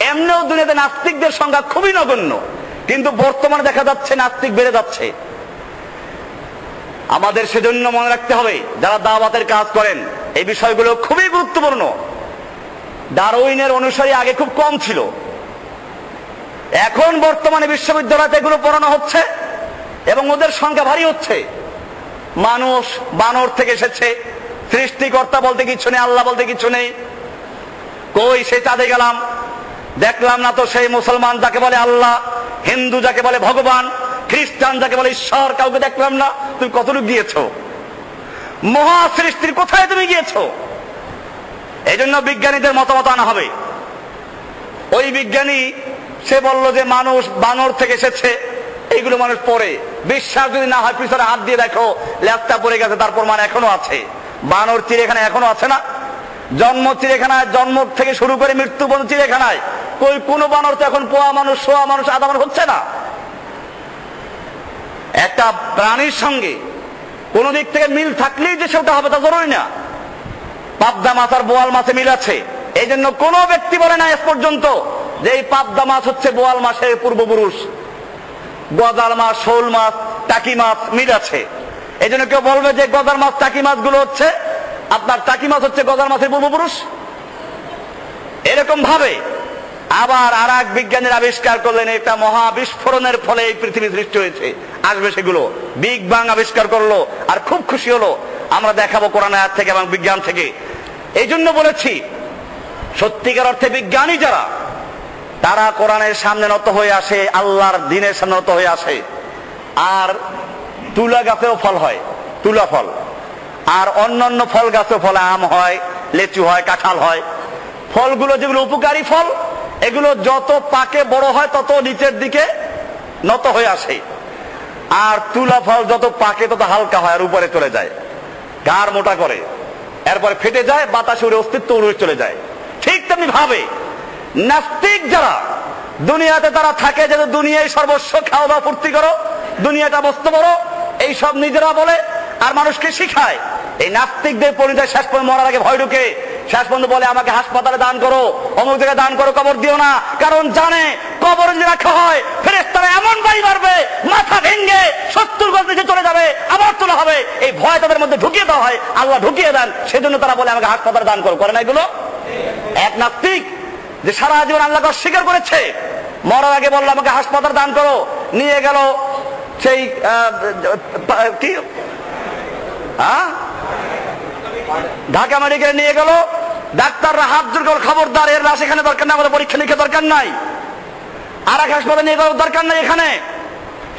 এমনিও দুনিয়াতে নাস্তিকদের সংখ্যা খুবই নগণ্য, কিন্তু বর্তমানে দেখা যাচ্ছে নাস্তিক বেড়ে যাচ্ছে। আমাদের সেজন্য মনে রাখতে হবে, যারা দাওয়াতের কাজ করেন, এই বিষয়গুলো খুবই গুরুত্বপূর্ণ। ডারউইনের অনুসারী আগে খুব কম ছিল, এখন বর্তমানে বিশ্ববিদ্যালয়তে এগুলো পড়ানো হচ্ছে এবং ওদের সংখ্যা ভারী হচ্ছে। মানুষ বানর থেকে এসেছে, সৃষ্টিকর্তা বলতে কিছু নেই, আল্লাহ বলতে কিছু নেই। কই সে চাঁদে গেলাম, দেখলাম না তো সেই মুসলমান যাকে বলে আল্লাহ, হিন্দু যাকে বলে ভগবান, খ্রিস্টান যাকে বলে ঈশ্বর, কাউকে দেখলাম না। তুমি কতটুকু গিয়েছো? মহা সৃষ্টির কোথায় তুমি গিয়েছো? এই জন্য বিজ্ঞানীদের মতামত আনা হবে। ওই বিজ্ঞানী সে বলল যে মানুষ বানর থেকে এসেছে, এইগুলো মানুষ পড়ে। বিশ্বাস যদি না হয় পিছনে হাত দিয়ে দেখো, ল্যাপটা পড়ে গেছে, তার প্রমাণ এখনো আছে। বানর চিড়িয়াখানায় এখনো আছে না? জন্ম চিড়িয়াখানায়, জন্ম থেকে শুরু করে মৃত্যু পর্যন্ত চিড়িয়াখানায়। কই কোন বানর তো এখন পোয়া মানুষ, সোয়া মানুষ, আধা মানুষ হচ্ছে না। একটা প্রাণীর সঙ্গে কোন দিক থেকে মিল থাকলেই যে সেটা হবে তা জরুরি না। পাবদা মাছ আর বোয়াল মাছে মিল আছে, এই জন্য কোন ব্যক্তি বলে না এস পর্যন্ত যে এই পাবদা মাছ হচ্ছে বোয়াল মাছের পূর্বপুরুষ। গজাল মাছ, শোল মাছ, টাকি মাছ মিল আছে। এই জন্য কেউ বলবে যে গজার মাছ, টাকি মাছগুলো হচ্ছে আপনার, টাকি মাছ হচ্ছে গজার মাছের পূর্বপুরুষ। এরকম ভাবে আবার আর এক বিজ্ঞানীর আবিষ্কার করলেন, একটা মহা বিস্ফোরণের ফলে এই পৃথিবী সৃষ্টি হয়েছে। আসবে সেগুলো, বিগ বাং আবিষ্কার করলো, আর খুব খুশি হলো। আমরা দেখাবো কোরআন আয়াত থেকে এবং বিজ্ঞান থেকে। এই জন্য বলেছি, সত্যিকার অর্থে বিজ্ঞানী যারা, তারা কোরআনের সামনে নত হয়ে আসে, আল্লাহর দ্বীনের সামনে নত হয়ে আসে। আর তুলা গাছেও ফল হয়, তুলা ফল, আর অন্যান্য ফল গাছেও ফল, আম হয়, লেচু হয়, কাঁঠাল হয়। ফলগুলো যেগুলো উপকারী ফল, এগুলো যত পাকে বড় হয় তত নিচের দিকে নত হয়ে আসে। আর তুলা ফল যত পাকে তত হালকা হয় আর উপরে চলে যায়, গাঢ় মোটা করে, এরপরে ফেটে যায়, বাতাসে উড়ে অস্তিত্ব উড়ে চলে যায়। ঠিক তেমনি ভাবে নাস্তিক যারা, দুনিয়াতে তারা থাকে যে দুনিয়ায় সর্বস্ব, খাওয়া দাওয়া ফুর্তি করো, দুনিয়াটা মস্ত বড়, এইসব নিজেরা বলে আর মানুষকে শিখায়। এই নাস্তিকদের পরিচয় শেষ পর্যন্ত মরার আগে ভয় ঢুকে, শেষ পর্যন্ত বলে আমাকে হাসপাতালে দান করো, অমুক জায়গায় দান করো, কবর দিও না। কারণ জানে কবরে যদি রাখা হয় ফেরেশতারা এমন বাড়ি মারবে, মাথা ভেঙে 70 গজ নিচে চলে যাবে, আবার তোলা হবে। এই ভয় তাদের মধ্যে ঢুকিয়ে দেওয়া হয়, আল্লাহ ঢুকিয়ে দেন। সেজন্য তারা বলে আমাকে হাসপাতালে দান করো। করে না এগুলো? এক নাস্তিক যে সারা জীবন আল্লাহকে অস্বীকার করেছে, মরার আগে বললো আমাকে হাসপাতাল দান করো, নিয়ে গেল সেই কি ঢাকা মেডিকেলে নিয়ে গেল, ডাক্তাররা হাত জোর করে খবরদার এর লাশ এখানে দরকার নাই, আমাদের পরীক্ষা নিরীক্ষা দরকার নাই, আর এক হাসপাতালে নিয়ে গেল দরকার নাই এখানে।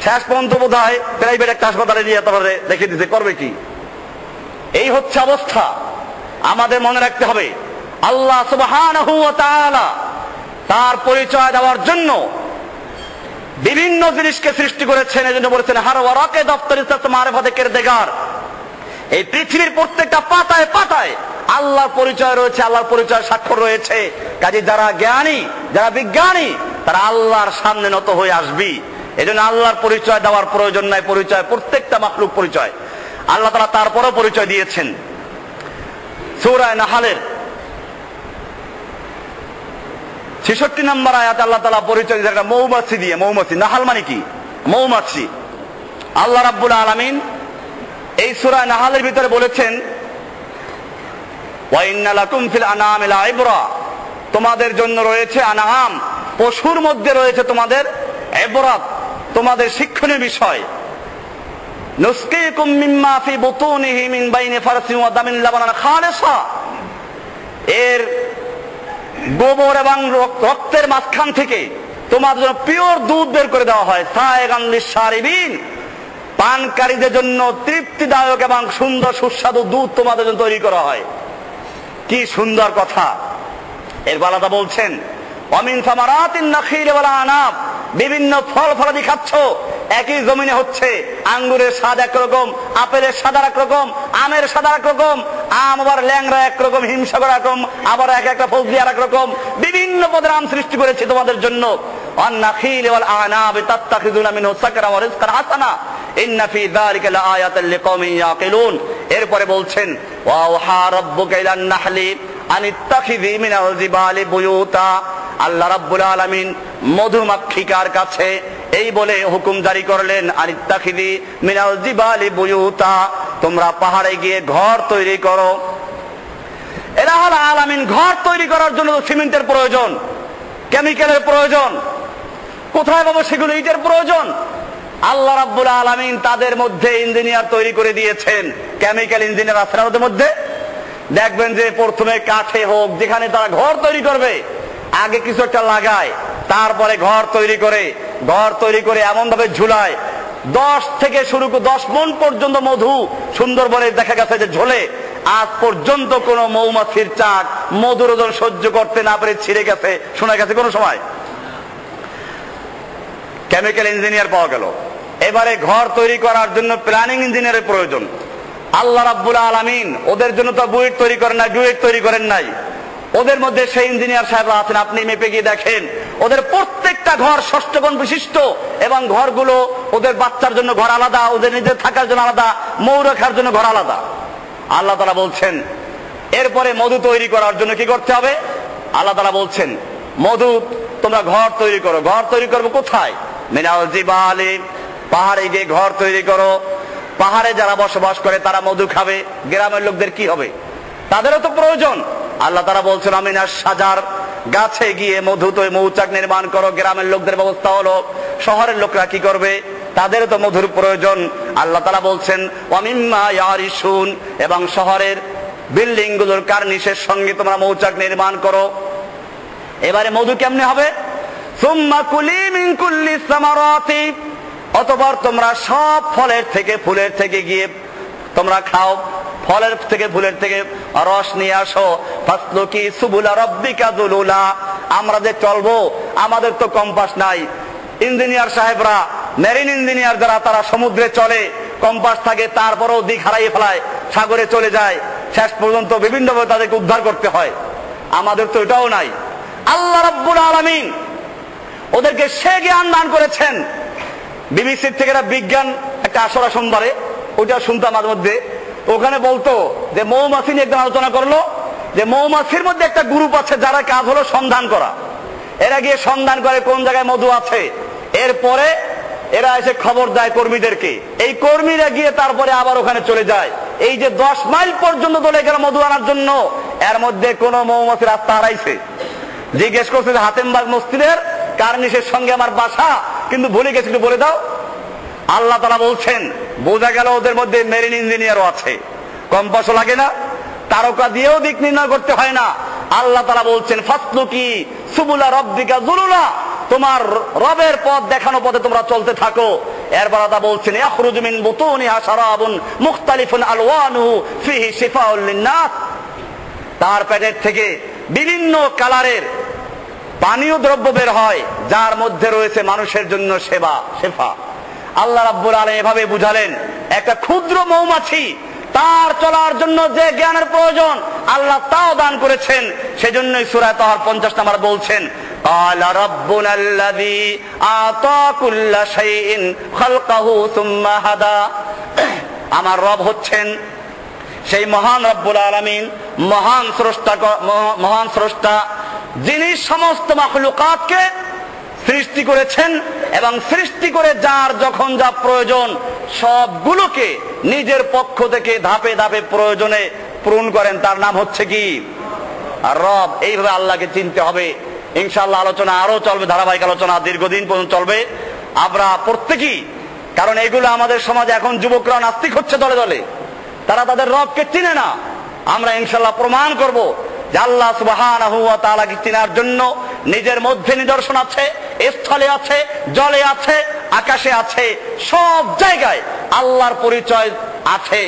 শেষ পর্যন্ত বোধ হয় প্রাইভেট একটা হাসপাতালে নিয়ে তারপরে দেখে দিতে করবে কি। এই হচ্ছে অবস্থা। আমাদের মনে রাখতে হবে আল্লাহ সুবহানাহু ওয়া তাআলা তার পরিচয় দেওয়ার জন্য বিভিন্ন জিনিসকে সৃষ্টি করেছেন। এজন্য বলেছেন হার ওয়ারাকে দফতরে মারিফাতে কিরদেগার, এই পৃথিবীর প্রত্যেকটা পাতায় পাতায় আল্লাহর পরিচয় রয়েছে, আল্লাহর পরিচয় স্বাক্ষর রয়েছে। কাজে যারা জ্ঞানী, যারা বিজ্ঞানী, তারা আল্লাহর সামনে নত হয়ে আসবি। এজন্য আল্লাহর পরিচয় দেওয়ার প্রয়োজন নাই। পরিচয় প্রত্যেকটা মাখলুক পরিচয় আল্লাহ তাআলা তারপরও পরিচয় দিয়েছেন। সূরা নাহলের 66 নম্বর আয়াতে আল্লাহ তাআলা পরিচয় দিয়েছেন একটা মৌমাছি দিয়ে। মৌমাছি, নাহাল মানে কি? মৌমাছি। আল্লাহ রাব্বুল আলামিন এই সূরা নাহলের ভিতরে বলেছেন ওয়া ইন্না লাকুম ফিল আনামি লাইবরা, তোমাদের জন্য রয়েছে আনাম, পশুর মধ্যে রয়েছে তোমাদের ইবরাত, তোমাদের শিক্ষণীয় বিষয়। নুসকিকুম মিম্মা ফি বুতুনিহি মিন বাইনি ফারসিন ওয়া দামিন লাবানান খালিসা, এর গোবর এবং রক্তের মাঝখান থেকে তোমাদের জন্য পিওর দুধ বের করে দেওয়া হয়। সায়গান লিশারিবিন, পানকারীদের জন্য তৃপ্তিদায়ক এবং সুন্দর সুস্বাদু দুধ তোমাদের জন্য তৈরি করা হয়। কি সুন্দর কথা। এর বালাদা বলছেন অমিন সামারাতিন নাখিল ওয়াল আনাব, বিভিন্ন ফল ফলাদি খাচ্ছ, একই জমিনে হচ্ছে। আঙ্গুরের স্বাদ একরকম, আপেলের স্বাদ একরকম, আমের স্বাদ একরকম, আম আবার ল্যাংরা একরকম, হিমসাগর একরকম, আবার এক একটা ফজলি আর একরকম। বিভিন্ন পদের আম সৃষ্টি করেছে তোমাদের জন্য। আন-নাখিল ওয়াল আনাব তাত্তাখিযুনা মিনহু সাকরা ওয়া রিজকান হাসানা ইন্না ফি যালিকা লাআয়াতান লিকওমিন ইয়াকিলুন। এরপরে বলছেন ওয়া আওহা রাব্বুকা ইলান নাহলি আনিত্তাখিযি মিনাল জিবালি বুয়ুতা, আল্লাহ রাব্বুল আলামিন মধুমাক্ষিকার কাছে এই বলে হুকুম জারি করলেন আনিত্তাখিযি মিনাল জিবালি বুয়ুতা, তোমরা পাহাড়ে গিয়ে ঘর তৈরি করো। ইলাহুল আলামিন ঘর তৈরি করার জন্য সিমেন্টের প্রয়োজন, কেমিক্যালের প্রয়োজন, কোথায় পাবো সেগুলো? ইটের প্রয়োজন। আল্লাহ রাব্বুল আলামিন তাদের মধ্যে ইঞ্জিনিয়ার তৈরি করে দিয়েছেন। কেমিক্যাল ইঞ্জিনিয়ার আছে আমাদের মধ্যে। দেখবেন যে প্রথমে কাঠে হোক, যেখানে তারা ঘর তৈরি করবে আগে কিছু একটা লাগায়, তারপরে ঘর তৈরি করে, ঘর তৈরি করে এমন ভাবে ঝুলায় 10 থেকে শুরু করে 10 মণ পর্যন্ত মধু সুন্দরবনে দেখা গেছে যে ঝোলে। আজ পর্যন্ত কোন মৌমাছির চাক মধুর ওজন সহ্য করতে না পেরে ছিঁড়ে গেছে শোনা গেছে কোন সময়? কেমিক্যাল ইঞ্জিনিয়ার পাওয়া গেল। এবারে ঘর তৈরি করার জন্য প্ল্যানিং ইঞ্জিনিয়ারের প্রয়োজন। আল্লাহ রাব্বুল আলামিন ওদের জন্য তো বুয়েট তৈরি করেন নাই, ডুয়েট তৈরি করেন নাই। ওদের মধ্যে সেই ইঞ্জিনিয়ার সাহেবরা আছেন, আপনি মেপে গিয়ে দেখেন ওদের প্রত্যেকটা ঘর ষষ্ঠকোণ বিশিষ্ট, এবং ঘরগুলো ওদের বাচ্চার জন্য ঘর আলাদা, ওদের নিজের থাকার জন্য আলাদা, মৌ রাখার জন্য ঘর আলাদা। আল্লাহ তাআলা বলছেন এরপরে মধু তৈরি করার জন্য কি করতে হবে? আল্লাহ তাআলা বলছেন মধু তোমরা ঘর তৈরি করো। ঘর তৈরি করবো কোথায়? মিনাল জিবালি, পাহাড়ে গিয়ে ঘর তৈরি করো। পাহাড়ে যারা বসবাস করে তারা মধু খাবে, গ্রামের লোকদের কি হবে? তাদেরও তো প্রয়োজন। আল্লাহ তাআলা বলছেন আমিনাস সাজার, গাছে গিয়ে মধু তো মৌচাক নির্মাণ করো। গ্রামের লোকদের ব্যবস্থা হলো, শহরের লোকরা কি করবে? তাদেরও তো মধুর প্রয়োজন। আল্লাহ তাআলা বলছেন ওয়ামিম্মা ইয়ারিশুন, এবং শহরের বিল্ডিং গুলোর কার্নিশের সঙ্গে তোমরা মৌচাক নির্মাণ করো। এবারে মধু কেমনে হবে? সুম্মা কুলি মিন কুল্লি সামারাতি, অতঃপর তোমরা সব ফলের থেকে ফুলের থেকে গিয়ে তোমরা খাও, ফলের থেকে ফুলের থেকে রস নিয়ে আসো। ফাসলুকি সুবুলা রাব্বিকা যুলুলা, আমরা যে চলবো আমাদের তো কম্পাস নাই। ইঞ্জিনিয়ার সাহেবরা, মেরিন ইঞ্জিনিয়ার যারা, তারা সমুদ্রে চলে, কম্পাস থাকে, তারপরেও দিক হারিয়ে ফেলায়, সাগরে চলে যায়, শেষ পর্যন্ত বিভিন্নভাবে তাদেরকে উদ্ধার করতে হয়। আমাদের তো এটাও নাই। আল্লাহ রাব্বুল আলামিন ওদেরকে সে জ্ঞান দান করেছেন। বিবিসির থেকে একটা বিজ্ঞান একটা আসরা সোমবারে, ওইটা শুনতাম মাঝে মধ্যে। ওখানে বলতো যে মৌমাছি নিয়ে একদম আলোচনা করলো, যে মৌমাছির মধ্যে একটা গ্রুপ আছে যারা কাজ হলো সন্ধান করা। এরা গিয়ে সন্ধান করে কোন জায়গায় মধু আছে, এরপরে এরা এসে খবর দেয় কর্মীদেরকে, এই কর্মীরা গিয়ে তারপরে আবার ওখানে চলে যায়। এই যে 10 মাইল পর্যন্ত চলে গেল মধু আনার জন্য, এর মধ্যে কোন মৌমাছি রাস্তা হারাইছে? জিজ্ঞেস করছে যে হাতেমবাগ মসজিদের কার্নিশের সঙ্গে আমার বাসা, কিন্তু ভুলে গেছি, একটু বলে দাও। আল্লাহ তাআলা বলছেন, বোঝা গেল ওদের মধ্যে মেরিন ইঞ্জিনিয়ারও আছে। কম্পাসও লাগে না, তারকা দিয়েও দিক নির্ণয় করতে হয় না। আল্লাহ তাআলা বলছেন, ফাসলুকি সুবুলা রাব্বিকা যুলুলা, তোমার রবের পথ দেখানো পথে তোমরা চলতে থাকো। এরপর আল্লাহ বলছেন, ইয়াখরুজু মিন বুতুনিহা শারাবুন মুখতালিফুন আলওয়ানুহু ফিহি শিফাউল লিন-নাস, তার পেটের থেকে বিভিন্ন কালারের পানীয় দ্রব্য বের হয়, যার মধ্যে রয়েছে মানুষের জন্য শেফা। আল্লাহ রাব্বুল আলামিন এভাবে বুঝালেন, একটা ক্ষুদ্র মৌমাছি তার চলার জন্য যে জ্ঞানের প্রয়োজন আল্লাহ তাও দান করেছেন। সেজন্যই সূরা তাহার 50 নম্বর বলছেন, ক্বালা রাব্বুনাল্লাযী আতা কুল্লা শাইইন খালকাহু সুম্মা হাদা, আমার রব হচ্ছেন সেই মহান রব্বুল আলামিন, মহান স্রষ্টা, যিনি সমস্ত মাখলুকাতকে সৃষ্টি করেছেন এবং সৃষ্টি করে যার যখন যা প্রয়োজন সবগুলোকে নিজের পক্ষ থেকে ধাপে ধাপে প্রয়োজনে পূরণ করেন। তার নাম হচ্ছে কি? রব। এইভাবে আল্লাহকে চিনতে হবে। ইনশাআল্লাহ আলোচনা আরো চলবে, ধারাবাহিক আলোচনা দীর্ঘদিন পর্যন্ত চলবে। আমরা প্রত্যেকেই, কারণ এগুলো আমাদের সমাজে এখন যুবকরা নাস্তিক হচ্ছে দলে দলে, তারা তাদের রবকে চিনে না। আমরা ইনশাআল্লাহ প্রমাণ করব যে আল্লাহ সুবহানাহু ওয়া তাআলাকে চিনার জন্য নিজের মধ্যে নিদর্শন আছে, স্থলে আছে, জলে আছে, আকাশে আছে, সব জায়গায় আল্লাহর পরিচয় আছে।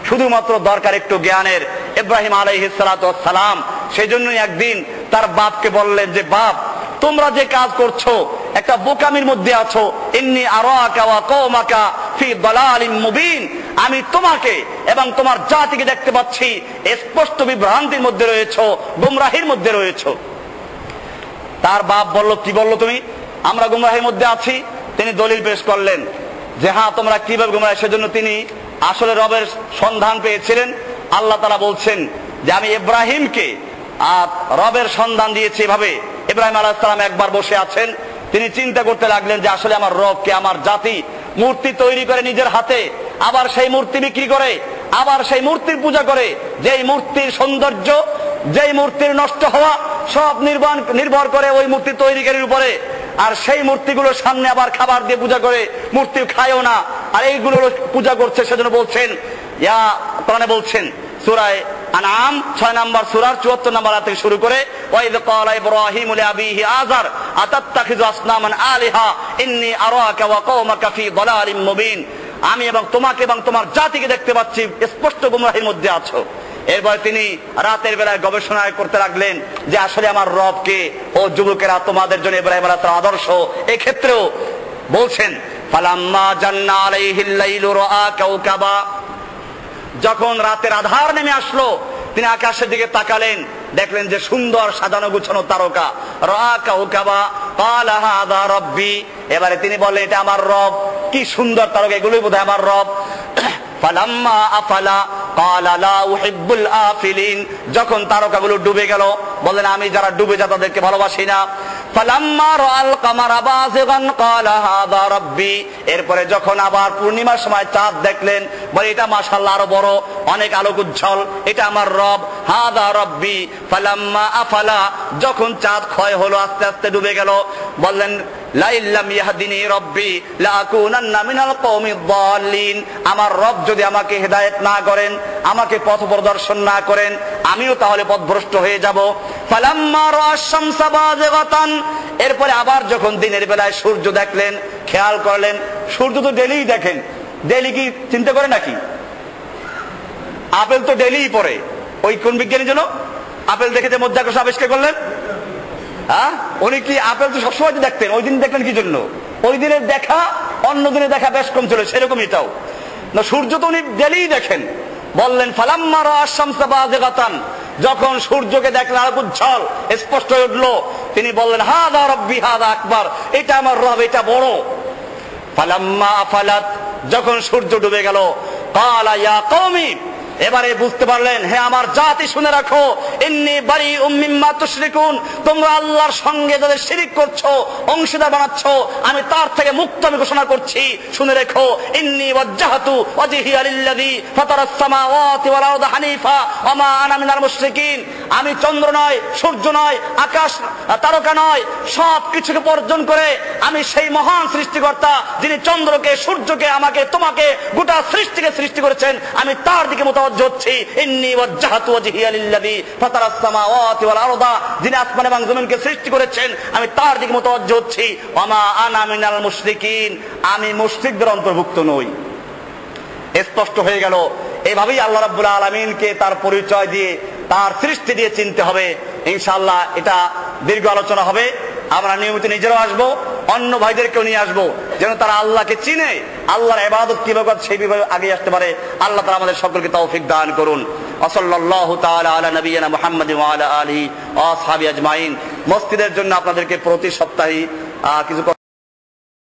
শুধুমাত্র দরকার একটু জ্ঞানের। ইব্রাহিম আলাইহিস সালাতু ওয়াস সালাম সেজন্যই একদিন তার বাপকে বললেন যে, বাপ, তোমরা যে কাজ করছো একটা বোকামির মধ্যে আছো। ইন্নী আরাকা ওয়া কওমাকা ফি দালালিম মুবিন, আমি তোমাকে এবং তোমার জাতিকে দেখতে পাচ্ছি স্পষ্ট বিভ্রান্তির মধ্যে রয়েছো, গুমরাহির মধ্যে রয়েছো। তার বাপ বলল, কি বললো তুমি? আমরা গুমরাহির মধ্যে আছি। তিনি দলিল পেশ করলেন যে হ্যাঁ, তোমরা কিভাবে গুমরাহ। সেজন্য তিনি আসলে রবের সন্ধান পেয়েছিলেন। আল্লাহ তাআলা বলছেন যে আমি ইব্রাহিমকে রবের সন্ধান দিয়েছি। এভাবে ইব্রাহিম আলাইহিস সালাম একবার বসে আছেন, তিনি চিন্তা করতে লাগলেন যে আসলে আমার রবকে, আমার জাতি মূর্তি তৈরি করে নিজের হাতে, আবার সেই মূর্তি বিক্রি করে, আবার সেই মূর্তির পূজা করে, যেই মূর্তির সৌন্দর্য, যেই মূর্তির নষ্ট হওয়া সব নির্ভর করে ওই মূর্তি তৈরিকারীর উপরে। আর সেই মূর্তিগুলোর সামনে আবার খাবার দিয়ে পূজা করে, মূর্তি খায়ও না, আর এইগুলো পূজা করছে। সেজন্য বলছেন, কোরআনে বলছেন সূরা আনআম 6 নম্বর সূরার 74 নম্বর আয়াত থেকে শুরু করে, ওয়াইদ ক্বালা ইব্রাহিমু লিআবিহি আযার আতাত্তাখিযু আসনামান আলিহা ইন্নী আরাকা ওয়া কওমাকা ফি দালালিম মুবিন, আমি এবং তোমাকে এবং তোমার জাতিকে দেখতে পাচ্ছি স্পষ্ট গুমরাহির মধ্যে আছো। এরপর তিনি রাতের বেলায় গবেষণা করতে লাগলেন যে আসলে আমার রবকে। ও যুবকেরা, তোমাদের জন্য ইব্রাহিম আলাইহিস সালাম আদর্শ। এই ক্ষেত্রেও বলছেন, ফালাম্মা জান্না আলাইহিল লাইলু রাআ কাওকাবা, যখন রাতের আধার নেমে আসলো তিনি আকাশের দিকে তাকালেন, দেখলেন যে সুন্দর সাজানো গুছানো তারকা। রাআ কাওকাবা ক্বালা হাযা রাব্বি, এবারে তিনি বললেন এটা আমার রব। কি সুন্দর তারকা, এগুলোই বোধহয় আমার রব। ফালাম্মা আফালা ক্বালা লা উহিব্বুল আফিলিন, যখন তারকাগুলো ডুবে গেল বললেন আমি যারা ডুবে যায় তাদেরকে ভালোবাসি না। ফালাম্মা রাআল কামারা বাযিগান ক্বালা হাযা রাব্বি, এরপরে যখন আবার পূর্ণিমার সময় চাঁদ দেখলেন, বলে এটা মাশাআল্লাহ আরো বড়, অনেক আলোক উজ্জ্বল, এটা আমার রব। হাযা রাব্বি। ফালাম্মা আফালা, যখন চাঁদ ক্ষয় হলো, আস্তে আস্তে ডুবে গেল, বললেন লা ইল্লাম ইয়াহদিনি রাব্বি লাকুনান্না মিনাল কওমিদ দাল্লিন, আমার রব যদি আমাকে হেদায়েত না করেন, আমাকে পথ প্রদর্শন না করেন, আমিও তাহলে পথভ্রষ্ট হয়ে যাব। ফালাম্মা রাআশ শামসা বাযিগাতান, এরপরে আবার যখন দিনের বেলায় সূর্য দেখলেন, খেয়াল করলেন সূর্য তো ডেইলি দেখেন, ডেইলি কি চিন্তা করে নাকি? আপেল তো ডেইলি পড়ে। ওই কোন বিজ্ঞানী যেন আপেল দেখে যে মধ্যাকর্ষণ আবিষ্কার করলেন? হ্যাঁ, উনি কি আপেল তো সবসময় দেখতেন, ওই দিন দেখলেন কি জন্য? ওই দিনের দেখা অন্য দিনে দেখা বেশ কম ছিল, সেরকম এটাও না। সূর্য তো উনি ডেইলি দেখেন। বললেন ফালাম্মা রাআশ শামসা বাযিগাতান, যখন সূর্যকে দেখলেন আলোক উজ্জ্বল স্পষ্ট হয়ে উঠলো, তিনি বললেন হাযা রাব্বি হাযা আকবার, এটা আমার রব, এটা বড়। ফালাম্মা আফালাত, যখন সূর্য ডুবে গেল, ক্বালা ইয়া কওমি এবারে বুঝতে পারলেন, হে আমার জাতি শুনে রাখো, ইন্নী বারিউম মিম্মা তুশরিকুন, তোমরা আল্লাহর সঙ্গে যাদের শিরিক করছো, অংশীদার বানাচ্ছো, আমি তার থেকে মুক্ত আমি ঘোষণা করছি। শুনে রেখো, ইন্নী ওয়াজ্জাহতু ওয়াজহিয়া লিল্লাযী ফাতারাস সামাওয়াতি ওয়াল আরদা হানিফা ওয়া মা আনা মিনাল মুশরিকিন। আমি চন্দ্র নয়, সূর্য নয়, আকাশ তারকা নয়, সব কিছুকে বর্জন করে আমি সেই মহান সৃষ্টিকর্তা যিনি চন্দ্রকে, সূর্যকে, আমাকে, তোমাকে, গোটা সৃষ্টিকে সৃষ্টি করেছেন, আমি তার দিকে মুতাওয়াজ্জিহ হচ্ছি। ইন্নী ওয়াজ্জাহতু ওয়াজহিয়া লিল্লাযী ফাতারাস সামাওয়াতি ওয়াল আরদা, যিনি আসমান এবং জমিনকে সৃষ্টি করেছেন, আমি তার দিকে মুতাওয়াজ্জিহ হচ্ছি। ওয়া মা আনা মিনাল মুশরিকিন, আমি মুশরিকদের অন্তর্ভুক্ত নই। স্পষ্ট হয়ে গেল। এভাবেই আল্লাহ রাব্বুল আলামিনকে তার পরিচয় দিয়ে, তার সৃষ্টি দিয়ে চিনতে হবে। ইনশাআল্লাহ এটা দীর্ঘ আলোচনা হবে, আমরা নিয়মিত নিজেরাও আসবো, অন্য ভাইদেরকেও নিয়ে আসবো, যেন তারা আল্লাহকে চিনে, আল্লাহর ইবাদত কিভাবে সেই বিভাগে আগে আসতে পারে। আল্লাহ তাআলা আমাদের সকলকে তৌফিক দান করুন। সাল্লাল্লাহু তাআলা আলা নবিয়িনা মুহাম্মাদিন ওয়া আলা আলিহি ওয়া আসহাবিহি আজমাইন। মসজিদের জন্য আপনাদেরকে প্রতি সপ্তাহে কিছু